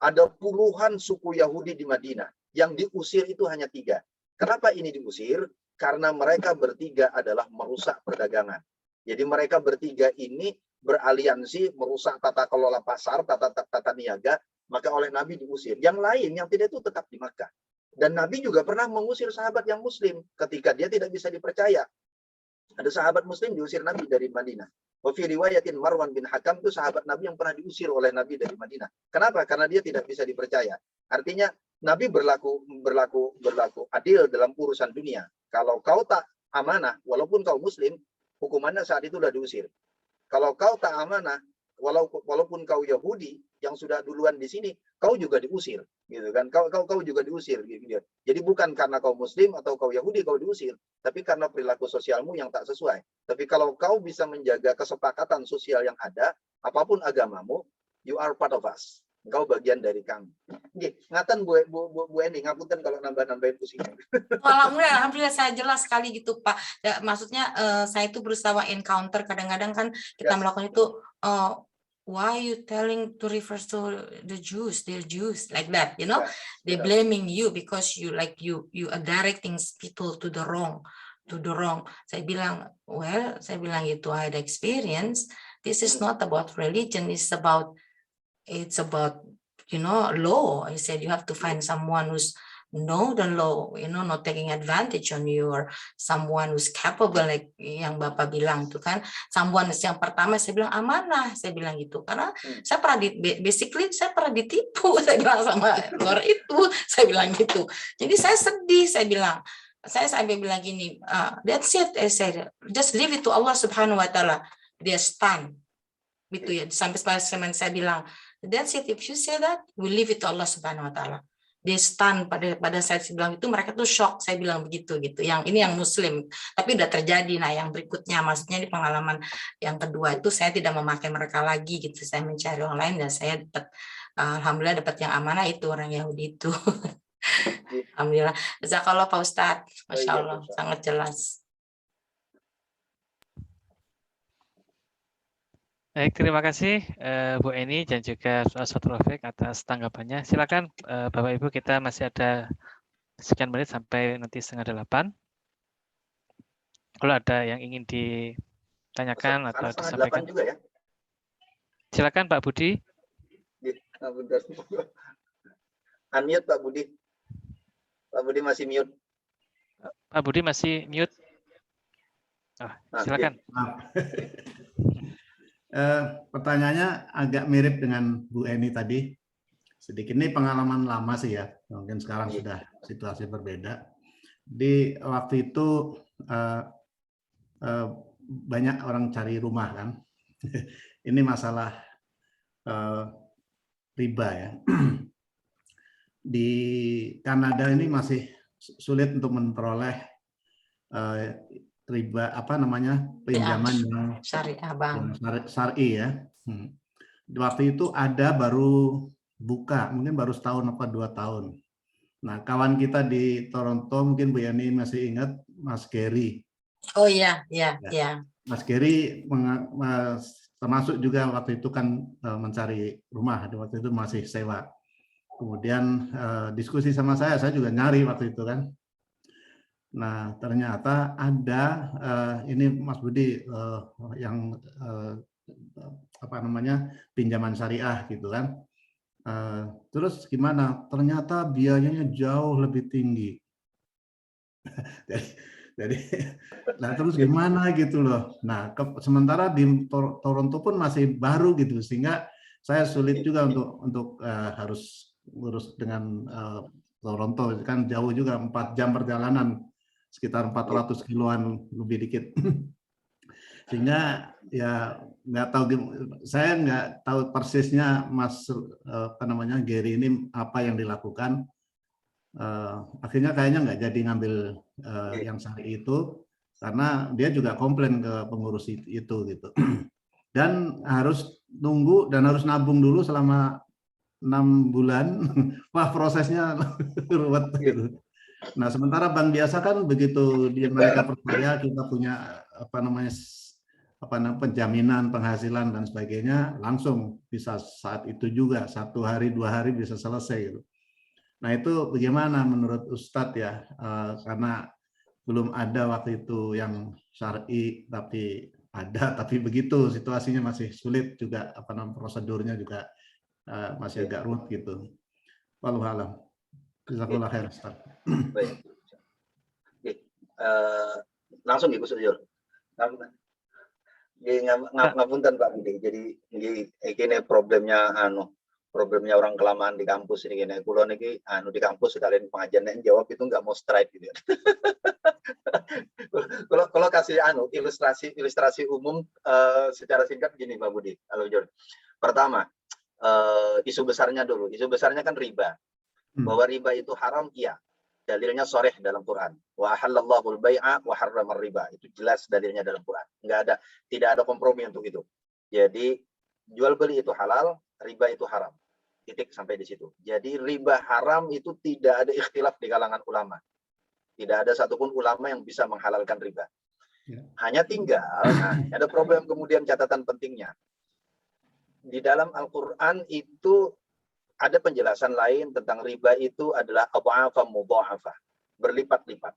ada puluhan suku Yahudi di Madinah. Yang diusir itu hanya 3. Kenapa ini diusir? Karena mereka bertiga adalah merusak perdagangan. Jadi mereka bertiga ini beraliansi merusak tata kelola pasar, tata niaga, maka oleh Nabi diusir. Yang lain yang tidak itu tetap di Makkah. Dan Nabi juga pernah mengusir sahabat yang Muslim ketika dia tidak bisa dipercaya. Ada sahabat Muslim diusir Nabi dari Madinah. Wa fi riwayatin Marwan bin Hakam itu sahabat Nabi yang pernah diusir oleh Nabi dari Madinah. Kenapa? Karena dia tidak bisa dipercaya. Artinya Nabi berlaku adil dalam urusan dunia. Kalau kau tak amanah, walaupun kau Muslim, hukumannya saat itu sudah diusir. Kalau kau tak amanah, walaupun kau Yahudi yang sudah duluan di sini, kau juga diusir, gitu kan? Kau juga diusir, gitu. Jadi bukan karena kau Muslim atau kau Yahudi kau diusir, tapi karena perilaku sosialmu yang tak sesuai. Tapi kalau kau bisa menjaga kesepakatan sosial yang ada, apapun agamamu, you are part of us. Engkau bagian dari kami. Oke, ngaten Bu Eni, ngapunten kalau nambah-nambahin pusing. Alhamdulillah saya jelas sekali gitu Pak. Ya, maksudnya saya itu berusaha encounter kadang-kadang kan kita melakukan itu why you telling to refer to the Jews, they're Jews like that, you know? They blaming you because you are directing people to the wrong. Saya bilang itu I had experience. This is not about religion, it's about law. I said you have to find someone who's know the law, not taking advantage on you, or someone who's capable, like yang Bapak bilang itu kan. Someone yang pertama saya bilang amanah, saya bilang gitu karena saya pernah saya pernah ditipu, saya bilang sama orang itu, saya bilang gitu. Jadi saya sedih, saya sampai bilang gini, that's it, I said, just leave it to Allah Subhanahu Wa Taala. Dia stand, gitu ya. Sampai saya bilang, that's it, if you say that, we leave it to Allah Subhanahu Wa Taala. Dia stand pada saat saya bilang itu, mereka tuh shock, saya bilang begitu gitu. Yang ini yang Muslim, tapi udah terjadi. Nah, yang berikutnya, maksudnya di pengalaman yang kedua itu saya tidak memakai mereka lagi gitu. Saya mencari orang lain dan saya dapat, alhamdulillah dapat yang amanah itu orang Yahudi itu. Alhamdulillah. Jazakallah Pak Ustadz, Masya Allah, sangat jelas. Baik, terima kasih Bu Eni dan juga Ustaz Rafiq atas tanggapannya. Silakan Bapak Ibu, kita masih ada sekian menit sampai nanti 7:30. Kalau ada yang ingin ditanyakan atau disampaikan. Juga ya? Silakan Pak Budi. Unmute Pak Budi. Pak Budi masih mute. Pak Budi masih mute. Silakan. Pertanyaannya agak mirip dengan Bu Eni tadi. Sedikit ini pengalaman lama sih ya. Mungkin sekarang sudah situasi berbeda. Di waktu itu banyak orang cari rumah kan. Ini masalah riba ya. Di Kanada ini masih sulit untuk memperoleh riba pinjaman yang syariah bang, syar'i ya. Waktu itu ada baru buka, mungkin baru setahun apa 2 tahun. Nah, kawan kita di Toronto, mungkin Bu Yani masih ingat Mas Gary. Oh iya. Mas Gary termasuk juga waktu itu kan mencari rumah, waktu itu masih sewa. Kemudian diskusi sama saya juga nyari waktu itu kan. Nah, ternyata ada ini Mas Budi yang pinjaman syariah gitu kan. Terus gimana? Ternyata biayanya jauh lebih tinggi. Jadi nah terus gimana gitu loh. Nah, sementara di Toronto pun masih baru gitu sehingga saya sulit juga untuk harus urus dengan Toronto kan jauh juga 4 jam perjalanan. Sekitar 400 kiloan lebih dikit. Sehingga ya nggak tahu, saya nggak tahu persisnya Mas Gary ini apa yang dilakukan. Akhirnya kayaknya nggak jadi ngambil yang syar'i itu karena dia juga komplain ke pengurus itu gitu. Dan harus nunggu dan harus nabung dulu selama 6 bulan. Wah, prosesnya ruwet gitu. Nah, sementara bank biasa kan begitu mereka percaya kita punya penjaminan penghasilan dan sebagainya, langsung bisa saat itu juga, 1 hari 2 hari bisa selesai gitu. Nah, itu bagaimana menurut Ustadz ya, karena belum ada waktu itu yang syar'i, tapi ada, tapi begitu situasinya masih sulit juga, prosedurnya juga masih agak rumit gitu. Wallahu a'lam. Jazakallahu khair, Ustaz. Baik. Langsung Ibu Sujur. Ngapunten Pak Budi. Jadi ini problemnya orang kelamaan di kampus ini gini. Kulo niki di kampus sekalian pengajian nek jawab itu nggak mau strike gitu. Kalau kasih ilustrasi umum secara singkat gini Pak Budi. Pertama, isu besarnya dulu. Isu besarnya kan riba. Bahwa riba itu haram, iya. Dalilnya sharih dalam Quran. Wa halallahu al-bai'a wa harrama riba. Itu jelas dalilnya dalam Quran. Tidak ada kompromi untuk itu. Jadi jual beli itu halal, riba itu haram. Titik sampai di situ. Jadi riba haram itu tidak ada ikhtilaf di kalangan ulama. Tidak ada satupun ulama yang bisa menghalalkan riba. Hanya tinggal, ada problem kemudian catatan pentingnya. Di dalam Al-Quran itu ada penjelasan lain tentang riba itu adalah adha'afa mudha'afa, berlipat-lipat.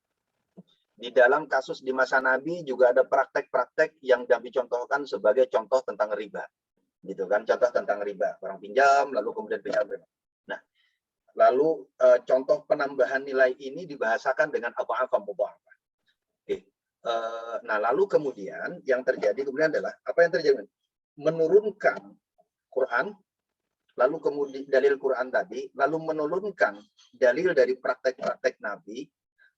Di dalam kasus di masa Nabi juga ada praktek-praktek yang Nabi contohkan sebagai contoh tentang riba. Gitu kan, contoh tentang riba. Orang pinjam, lalu kemudian pinjam. Nah, lalu contoh penambahan nilai ini dibahasakan dengan adha'afa mudha'afa. Oke. Nah, lalu kemudian yang terjadi kemudian adalah, apa yang terjadi? Menurunkan Quran, lalu kemudian dalil Quran tadi, lalu menurunkan dalil dari praktek-praktek Nabi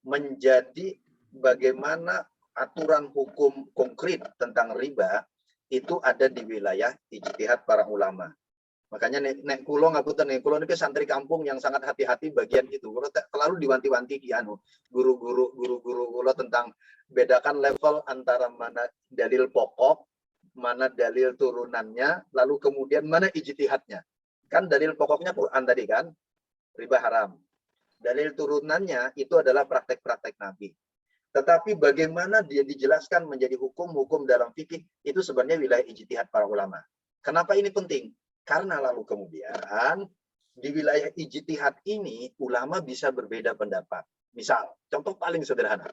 menjadi bagaimana aturan hukum konkret tentang riba itu ada di wilayah ijtihad para ulama. Makanya nek kulo ngapunten nek kulo niki santri kampung yang sangat hati-hati bagian itu. Kulo selalu diwanti-wanti ki guru-guru kulo tentang bedakan level antara mana dalil pokok, mana dalil turunannya, lalu kemudian mana ijtihadnya. Kan dalil pokoknya Quran tadi kan, riba haram. Dalil turunannya itu adalah praktek-praktek Nabi. Tetapi bagaimana dia dijelaskan menjadi hukum-hukum dalam fikih, itu sebenarnya wilayah ijtihad para ulama. Kenapa ini penting? Karena lalu kemudian di wilayah ijtihad ini, ulama bisa berbeda pendapat. Misal, contoh paling sederhana.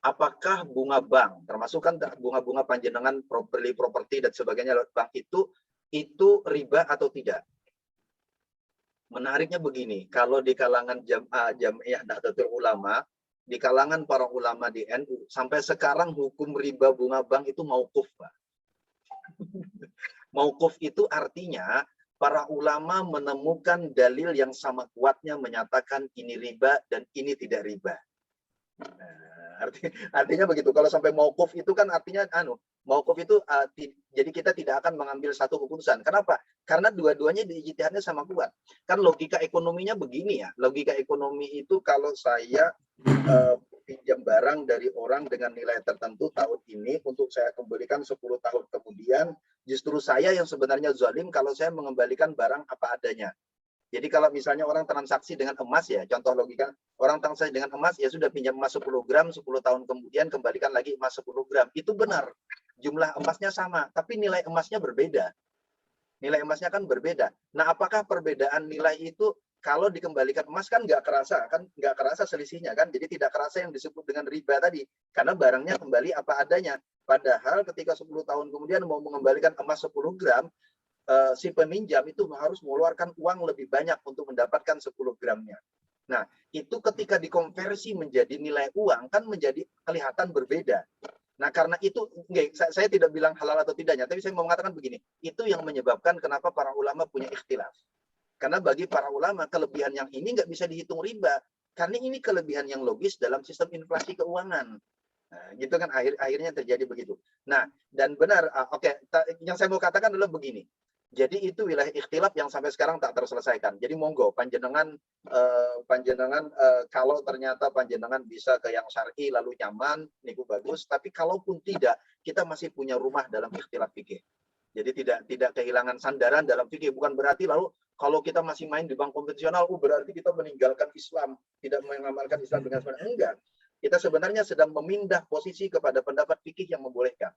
Apakah bunga bank, termasuk kan bunga-bunga panjenengan beli properti dan sebagainya lewat bank itu riba atau tidak? Menariknya begini, kalau di kalangan Jamiah Nahdlatul Ulama, di kalangan para ulama di NU, sampai sekarang hukum riba bunga bank itu mauquf, Pak. Mauquf itu artinya para ulama menemukan dalil yang sama kuatnya menyatakan ini riba dan ini tidak riba. Artinya begitu. Kalau sampai mauquf itu kan artinya mauquf itu jadi kita tidak akan mengambil satu keputusan. Kenapa? Karena dua-duanya di ijtihadnya sama kuat. Kan logika ekonominya begini ya. Logika ekonomi itu kalau saya pinjam barang dari orang dengan nilai tertentu tahun ini untuk saya kembalikan 10 tahun kemudian, justru saya yang sebenarnya zalim kalau saya mengembalikan barang apa adanya. Jadi kalau misalnya orang transaksi dengan emas ya, contoh logika, orang transaksi dengan emas ya sudah pinjam emas 10 gram, 10 tahun kemudian kembalikan lagi emas 10 gram. Itu benar. Jumlah emasnya sama, tapi nilai emasnya berbeda. Nilai emasnya kan berbeda. Nah, apakah perbedaan nilai itu kalau dikembalikan emas kan nggak kerasa selisihnya kan, jadi tidak kerasa yang disebut dengan riba tadi, karena barangnya kembali apa adanya. Padahal ketika 10 tahun kemudian mau mengembalikan emas 10 gram, si peminjam itu harus mengeluarkan uang lebih banyak untuk mendapatkan 10 gramnya. Nah, itu ketika dikonversi menjadi nilai uang kan menjadi kelihatan berbeda. Nah, karena itu, saya tidak bilang halal atau tidaknya, tapi saya mau mengatakan begini, itu yang menyebabkan kenapa para ulama punya ikhtilaf. Karena bagi para ulama, kelebihan yang ini nggak bisa dihitung riba. Karena ini kelebihan yang logis dalam sistem inflasi keuangan. Nah, gitu kan akhirnya terjadi begitu. Nah, dan benar, yang saya mau katakan adalah begini. Jadi itu wilayah ikhtilaf yang sampai sekarang tak terselesaikan. Jadi monggo panjenengan kalau ternyata panjenengan bisa ke yang syar'i lalu nyaman, niku bagus. Tapi kalaupun tidak, kita masih punya rumah dalam ikhtilaf fikih. Jadi tidak kehilangan sandaran dalam fikih. Bukan berarti lalu kalau kita masih main di bank konvensional, berarti kita meninggalkan Islam, tidak mengamalkan Islam dengan sebenarnya. Enggak. Kita sebenarnya sedang memindah posisi kepada pendapat fikih yang membolehkan.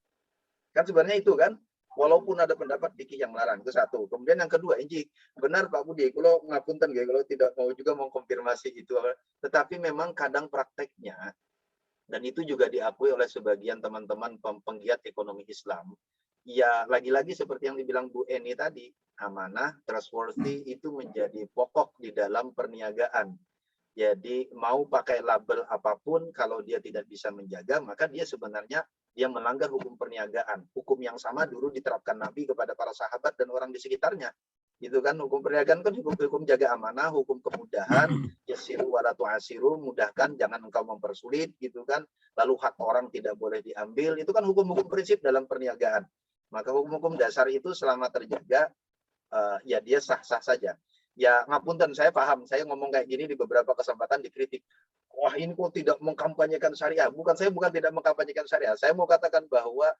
Kan sebenarnya itu kan, walaupun ada pendapat fikih yang melarang, itu satu. Kemudian yang kedua, Inji, benar Pak Budi, kalau ngapunten kalau tidak mau juga mengkonfirmasi itu, tetapi memang kadang prakteknya, dan itu juga diakui oleh sebagian teman-teman penggiat ekonomi Islam, ya lagi-lagi seperti yang dibilang Bu Eni tadi, amanah, trustworthy itu menjadi pokok di dalam perniagaan. Jadi mau pakai label apapun, kalau dia tidak bisa menjaga, maka dia sebenarnya dia melanggar hukum perniagaan. Hukum yang sama dulu diterapkan Nabi kepada para sahabat dan orang di sekitarnya. Gitu kan, hukum perniagaan kan hukum jaga amanah, hukum kemudahan, yasiru wala tu'asiru, mudahkan, jangan engkau mempersulit, gitu kan. Lalu hak orang tidak boleh diambil, itu kan hukum-hukum prinsip dalam perniagaan. Maka hukum-hukum dasar itu selama terjaga, ya dia sah-sah saja. Ya ngapunten, saya paham, saya ngomong kayak gini di beberapa kesempatan dikritik. Wah ini kok tidak mengkampanyekan syariah. Saya bukan tidak mengkampanyekan syariah. Saya mau katakan bahwa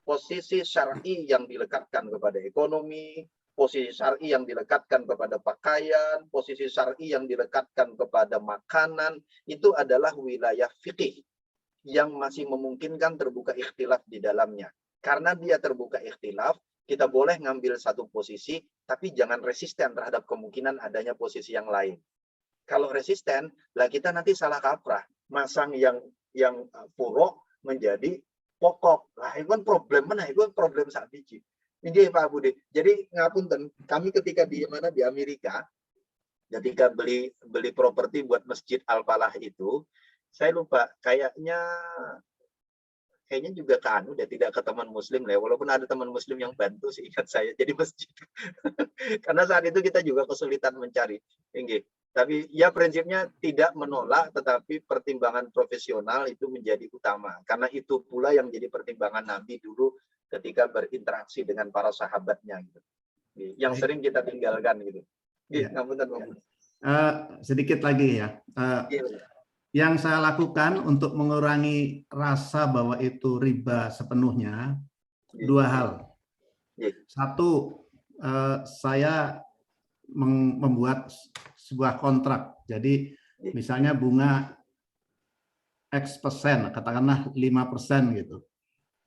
posisi syar'i yang dilekatkan kepada ekonomi, posisi syar'i yang dilekatkan kepada pakaian, posisi syar'i yang dilekatkan kepada makanan, itu adalah wilayah fikih yang masih memungkinkan terbuka ikhtilaf di dalamnya. Karena dia terbuka ikhtilaf, kita boleh ngambil satu posisi, tapi jangan resisten terhadap kemungkinan adanya posisi yang lain. Kalau resisten, lah kita nanti salah kaprah, masang yang furo menjadi pokok. Lah itu kan problem mana? Itu kan problem sak biji. Ini Pak Budi. Jadi ngapunten, kami ketika di Amerika, ketika beli properti buat Masjid Al-Falah itu, saya lupa kayaknya juga ke dia tidak ke teman muslim lah, walaupun ada teman muslim yang bantu sih ingat saya jadi masjid. Karena saat itu kita juga kesulitan mencari. Tapi ya prinsipnya tidak menolak, tetapi pertimbangan profesional itu menjadi utama. Karena itu pula yang jadi pertimbangan Nabi dulu ketika berinteraksi dengan para sahabatnya gitu. Yang sering kita tinggalkan gitu. Sedikit lagi ya. Yang saya lakukan untuk mengurangi rasa bahwa itu riba sepenuhnya, dua hal. Satu, saya membuat sebuah kontrak. Jadi misalnya bunga X%, katakanlah 5% gitu.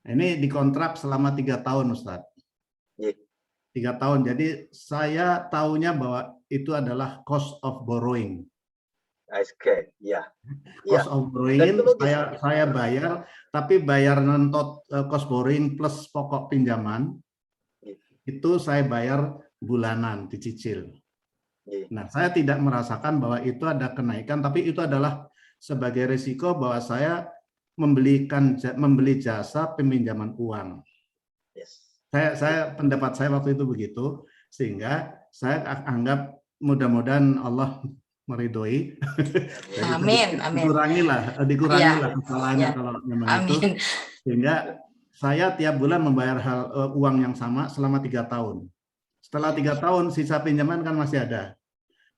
Ini dikontrak selama 3 tahun, Ustaz. 3 tahun. Jadi saya tahunya bahwa itu adalah cost of borrowing. Oke, ya. Cost of borrowing saya bayar, tapi bayar non-tot cost borrowing plus pokok pinjaman itu saya bayar bulanan, dicicil. Nah, saya tidak merasakan bahwa itu ada kenaikan, tapi itu adalah sebagai risiko bahwa saya membeli jasa peminjaman uang. Pendapat saya waktu itu begitu, sehingga saya anggap mudah-mudahan Allah meridhoi. Amin, amin. Dikurangilah kesalahannya kalau memang itu. Sehingga saya tiap bulan membayar uang yang sama selama 3 tahun. Setelah 3 tahun sisa pinjaman kan masih ada.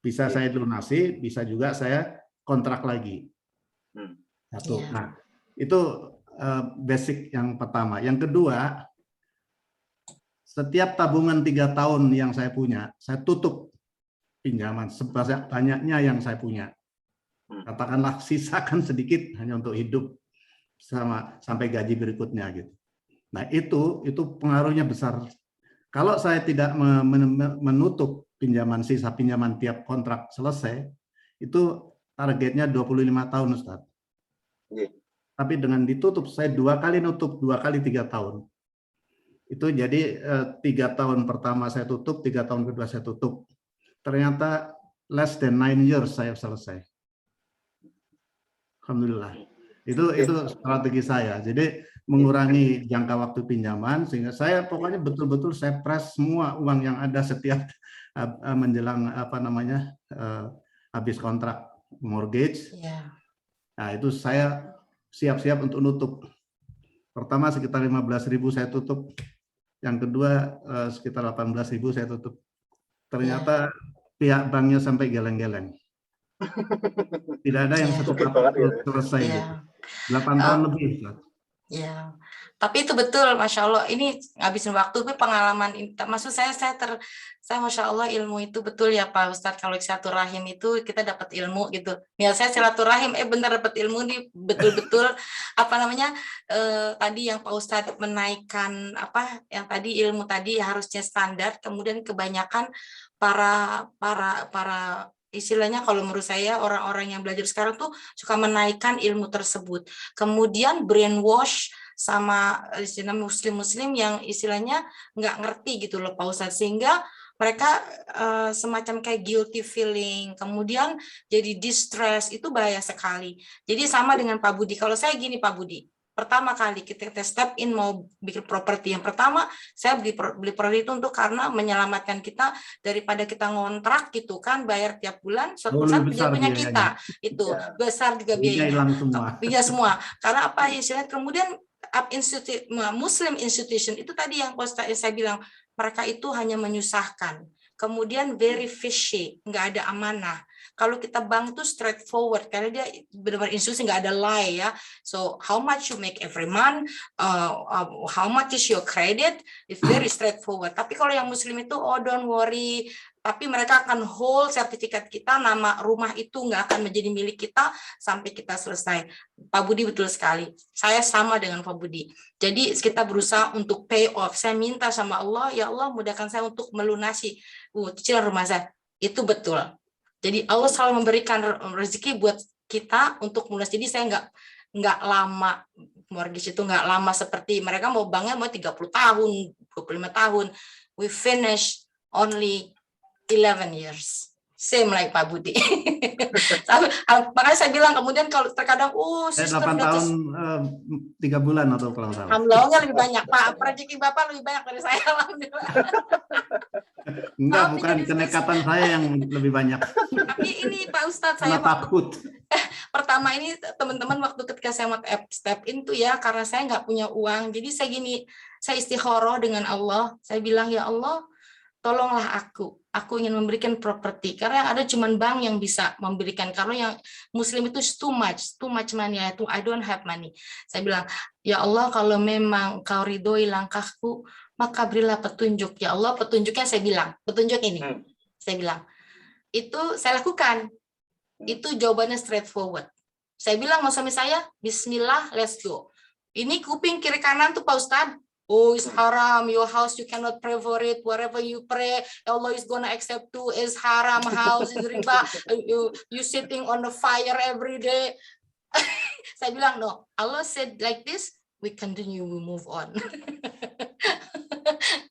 Bisa saya lunasi, bisa juga saya kontrak lagi. Satu. Nah, itu basic yang pertama. Yang kedua, setiap tabungan 3 tahun yang saya punya, saya tutup pinjaman sebanyak-banyaknya yang saya punya. Katakanlah sisakan sedikit hanya untuk hidup sampai gaji berikutnya gitu. Nah, itu pengaruhnya besar. Kalau saya tidak menutup pinjaman, sisa pinjaman tiap kontrak selesai, itu targetnya 25 tahun, Ustaz. Tapi dengan ditutup, saya 2 kali nutup, 2 kali 3 tahun. Itu jadi 3 tahun pertama saya tutup, 3 tahun kedua saya tutup. Ternyata less than 9 years saya selesai. Alhamdulillah. Itu strategi saya. Jadi mengurangi jangka waktu pinjaman sehingga saya pokoknya betul-betul saya press semua uang yang ada setiap menjelang habis kontrak mortgage. Nah, itu saya siap-siap untuk nutup. Pertama sekitar 15.000 saya tutup, yang kedua sekitar 18.000 saya tutup. Ternyata pihak banknya sampai geleng-geleng. Tidak ada yang secepat selesai. Gitu. 8 tahun lebih. Ya, tapi itu betul, Masya Allah. Ini ngabisin waktu, tapi pengalaman. Maksud saya Masya Allah ilmu itu betul ya Pak Ustadz. Kalau silaturahim itu kita dapat ilmu gitu. Ya saya silaturahim, benar dapat ilmu nih betul-betul. Apa namanya tadi yang Pak Ustadz menaikkan yang tadi ilmu tadi harusnya standar. Kemudian kebanyakan para istilahnya kalau menurut saya orang-orang yang belajar sekarang tuh suka menaikkan ilmu tersebut. Kemudian brainwash sama istilah muslim-muslim yang istilahnya nggak ngerti gitu loh Pak Ustadz. Sehingga mereka semacam kayak guilty feeling, kemudian jadi distress, itu bahaya sekali. Jadi sama dengan Pak Budi. Kalau saya gini Pak Budi, pertama kali kita step in mau bikin properti, yang pertama saya beli properti itu untuk karena menyelamatkan kita daripada kita ngontrak gitu kan, bayar tiap bulan, suatu saat punya kita itu besar juga biayanya semua. Karena apa istilahnya, kemudian Muslim institution itu tadi yang saya bilang, mereka itu hanya menyusahkan, kemudian very fishy, nggak ada amanah. Kalau kita bank itu straightforward karena dia benar-benar institusi, nggak ada lie ya. So how much you make every month, how much is your credit, it's very straightforward. Tapi kalau yang Muslim itu don't worry, tapi mereka akan hold sertifikat kita, nama rumah itu nggak akan menjadi milik kita sampai kita selesai. Pak Budi betul sekali. Saya sama dengan Pak Budi. Jadi kita berusaha untuk pay off. Saya minta sama Allah, ya Allah mudahkan saya untuk melunasi cicilan rumah saya. Itu betul. Jadi Allah selalu memberikan rezeki buat kita untuk melunasi. Jadi saya nggak lama, mortgage itu nggak lama seperti mereka mau banknya mau 30 tahun, 25 tahun. We finish only 11 years. Same like Pak Budi. Makanya saya bilang kemudian kalau terkadang sistem 8 tahun 3 bulan atau kalau salah. Alhamdulillah lebih banyak Pak. Rezeki Bapak lebih banyak dari saya, alhamdulillah. Enggak, bukan kenekatan saya yang lebih banyak. Tapi ini Pak Ustadz, saya takut. Pertama ini teman-teman waktu ketika saya mau step in tuh ya, karena saya nggak punya uang. Jadi saya istikharah dengan Allah. Saya bilang, ya Allah, tolonglah aku ingin memberikan properti, karena yang ada cuman bank yang bisa memberikan, karena yang Muslim itu too much money, I don't have money. Saya bilang, ya Allah, kalau memang kau ridhoi langkahku, maka berilah petunjuk. Ya Allah, petunjuknya saya bilang, petunjuk ini, saya bilang, itu saya lakukan, itu jawabannya straightforward. Saya bilang sama suami saya, Bismillah, let's go. Ini kuping kiri kanan tuh Pak Ustadz, it's haram, your house you cannot pray for it, wherever you pray, Allah is gonna accept too, is haram, house is riba, you sitting on the fire every day. Saya bilang, no, Allah said like this, we continue, we move on.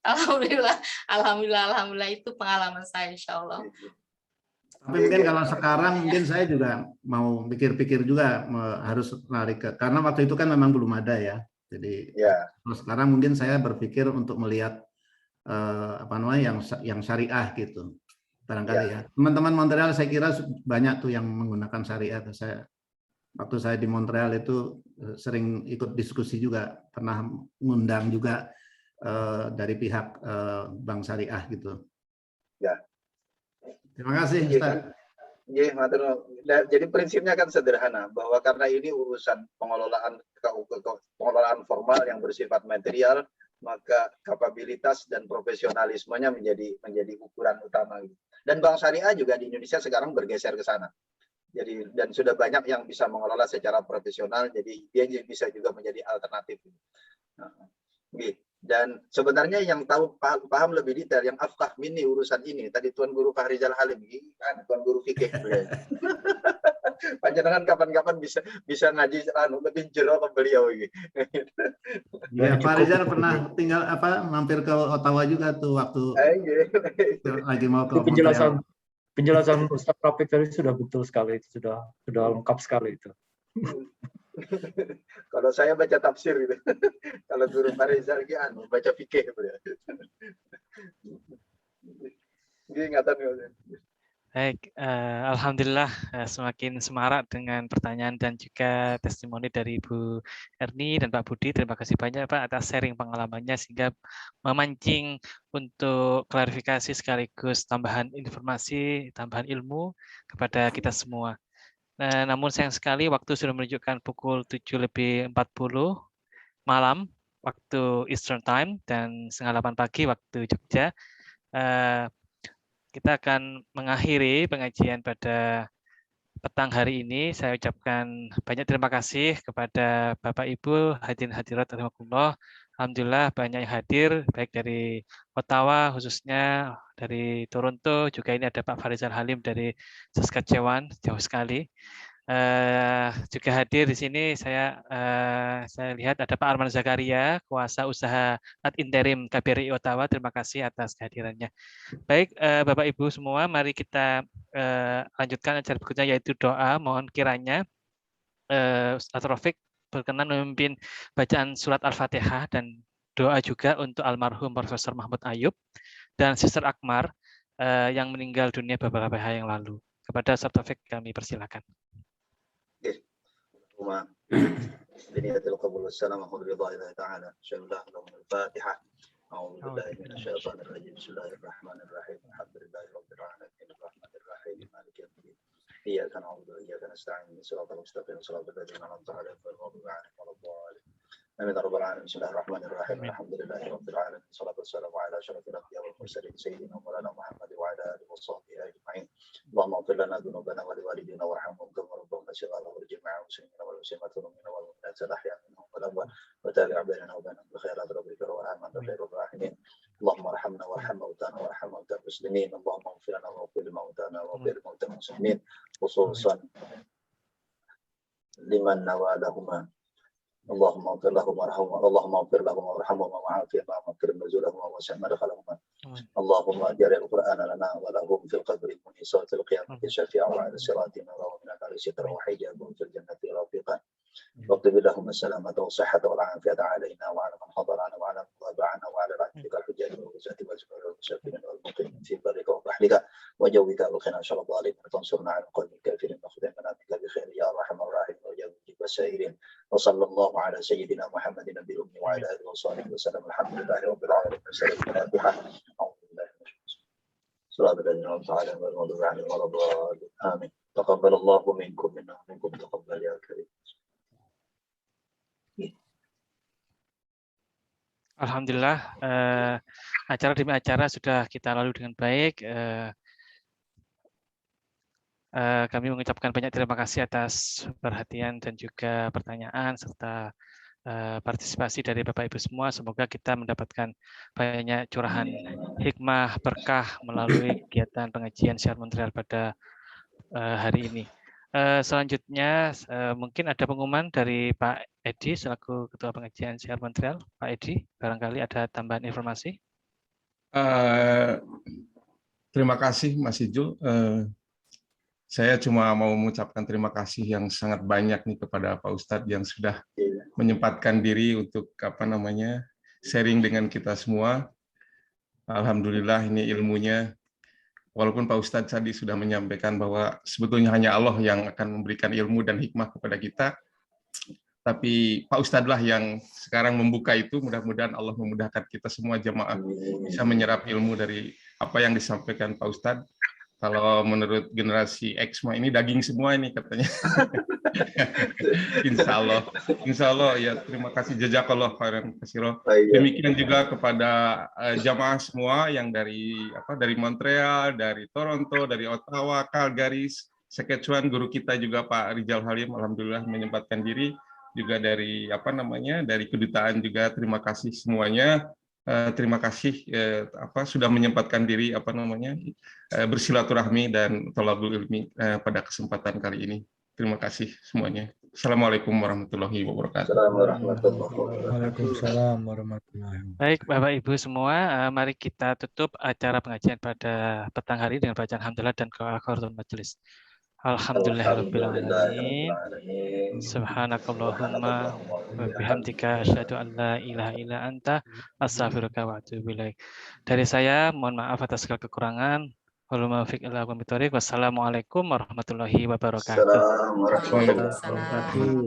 Alhamdulillah itu pengalaman saya, insya Allah. Tapi mungkin kalau sekarang mungkin saya juga mau pikir-pikir juga harus lari ke, karena waktu itu kan memang belum ada ya. Jadi sekarang mungkin saya berpikir untuk melihat yang syariah gitu. Barangkali ya. Teman-teman Montreal saya kira banyak tuh yang menggunakan syariah. Waktu saya di Montreal itu sering ikut diskusi juga, pernah ngundang juga dari pihak Bank Syariah gitu. Ya. Terima kasih, Ustaz. Jadi prinsipnya kan sederhana, bahwa karena ini urusan pengelolaan formal yang bersifat material, maka kapabilitas dan profesionalismenya menjadi ukuran utama. Dan Bank Syariah juga di Indonesia sekarang bergeser ke sana. Jadi dan sudah banyak yang bisa mengelola secara profesional, jadi dia bisa juga menjadi alternatif. Dan sebenarnya yang tahu paham lebih detail, yang afqah minni urusan ini, tadi Tuan Guru Fahrizal Halim, kan Tuan Guru fikih. Panjenengan kapan-kapan bisa ngaji lebih jero ke beliau gitu. Ya, Pak Rizal pernah mampir ke Ottawa juga tuh waktu lagi mau ke penjelasan Ustaz Rafiq tadi sudah betul sekali, itu sudah lengkap sekali itu. Kalau saya baca tafsir gitu. Kalau Guru Farizal baca fikih. Baik, alhamdulillah semakin semarak dengan pertanyaan dan juga testimoni dari Ibu Erni dan Pak Budi. Terima kasih banyak Pak atas sharing pengalamannya sehingga memancing untuk klarifikasi sekaligus tambahan informasi, tambahan ilmu kepada kita semua. Namun sayang sekali waktu sudah menunjukkan pukul 7:40 malam waktu Eastern Time dan 7:30 pagi waktu Jogja. Kita akan mengakhiri pengajian pada petang hari ini. Saya ucapkan banyak terima kasih kepada Bapak Ibu hadirin hadirat rahimakumullah. Alhamdulillah banyak yang hadir baik dari Ottawa khususnya dari Toronto, juga ini ada Pak Farizal Halim dari Saskatchewan, jauh sekali. Juga hadir di sini saya lihat ada Pak Arman Zakaria, kuasa usaha ad interim KBRI Ottawa. Terima kasih atas kehadirannya. Baik, Bapak Ibu semua, mari kita lanjutkan acara berikutnya yaitu doa. Mohon kiranya Ustaz Rafiq berkenan memimpin bacaan surat Al-Fatihah dan doa juga untuk almarhum Profesor Mahmud Ayub dan Sister Akmar yang meninggal dunia beberapa hari yang lalu. Kepada Ustaz Rafiq kami persilakan. أعوذ بالله من الشيطان الرجيم بسم الله الرحمن الرحيم الحمد لله رب العالمين الرحمن الرحيم مالك يوم الدين إياك نعبد وإياك نستعين صراط المستقيم صراط الذين أنعمت عليهم غير المغضوب عليهم ولا الضالين آمين رب العالمين بسم الله الرحمن الرحيم الحمد لله رب العالمين والصلاة والسلام على أشرف الأنبياء والمرسلين سيدنا مولانا محمد وعلى آله وصحبه أجمعين اللهم اغفر لنا ذنوبنا ولوالدينا وارحمهم كما ربونا صغارا ولجميع المسلمين والمسلمات والمؤمنين والمؤمنات الأحياء منهم والأموات وتابع بيننا وبينهم بخيرات ربك وارحمنا بخير الراحمين اللهم ارحمنا وارحم موتانا وارحم موتى المسلمين اللهم اغفر لنا واغفر لموتانا واغفر لموتى المسلمين خصوصا لمن نوالهما اللهم اغفر لهم وارحمهم اللهم اغفر لهم وارحمهم وعافهم واكرم نزلهم ووسع مدخلهم اللهم اجعل القران لنا ولهم في القبر منيسا في القيامه شفيعا وعلى صراطنا ومن النار سترا وحجابا في الجنه رفيقا واكتب لهم السلامة والصحة والعافية علينا وعلى من حضرنا وعلى من تابعنا وعلى رعيتك الحجاج والغزاة والزبائر والمسافرين والمقيمين في برك وبحرك وجوك وقنا شر الظالمين وتنصرنا على القوم الكافرين وخذ منامك بخير يا ارحم الراحمين وجوك والسائرين وصلى الله على سيدنا محمد النبي الأمي وعلى آله وصحبه وسلم الحمد لله رب العالمين وسلم الفاتحة أعوذ بالله من الشيطان صلاة الذين أنعمت عليهم غير المغضوب عليهم ولا الضالين آمين تقبل الله منكم منا ومنكم تقبل يا كريم. Alhamdulillah, acara demi acara sudah kita lalui dengan baik. Kami mengucapkan banyak terima kasih atas perhatian dan juga pertanyaan serta partisipasi dari Bapak Ibu semua. Semoga kita mendapatkan banyak curahan hikmah berkah melalui kegiatan pengajian Syiar Montreal pada hari ini. Selanjutnya mungkin ada pengumuman dari Pak Edi selaku Ketua Pengajian Syiar Montreal. Pak Edi, barangkali ada tambahan informasi? Terima kasih Mas Ijul. Saya cuma mau mengucapkan terima kasih yang sangat banyak nih kepada Pak Ustadz yang sudah menyempatkan diri untuk sharing dengan kita semua. Alhamdulillah ini ilmunya. Walaupun Pak Ustadz tadi sudah menyampaikan bahwa sebetulnya hanya Allah yang akan memberikan ilmu dan hikmah kepada kita, tapi Pak Ustadz lah yang sekarang membuka itu. Mudah-mudahan Allah memudahkan kita semua jamaah bisa menyerap ilmu dari apa yang disampaikan Pak Ustadz. Kalau menurut generasi X ini daging semua ini katanya. Insya Allah ya, terima kasih jazakallah khairan katsira. Demikian juga kepada jamaah semua yang dari Montreal, dari Toronto, dari Ottawa, Calgary, Saskatchewan, guru kita juga Pak Rizal Halim alhamdulillah menyempatkan diri, juga dari dari kedutaan juga terima kasih semuanya. Terima kasih sudah menyempatkan diri bersilaturahmi dan thalabul ilmi pada kesempatan kali ini. Terima kasih semuanya. Assalamualaikum warahmatullahi wabarakatuh. Waalaikumsalam warahmatullahi wabarakatuh. Baik Bapak Ibu semua, mari kita tutup acara pengajian pada petang hari dengan bacaan hamdalah dan kafaratul majelis. Alhamdulillahirabbil alamin. Subhanakallahumma wa bihamdika asyhadu an la ilaha illa anta astaghfiruka wa atubu ilaik. Dari saya mohon maaf atas segala kekurangan. Wassalamualaikum warahmatullahi wabarakatuh. Assalamualaikum warahmatullahi Waalaikumsalam. wabarakatuh.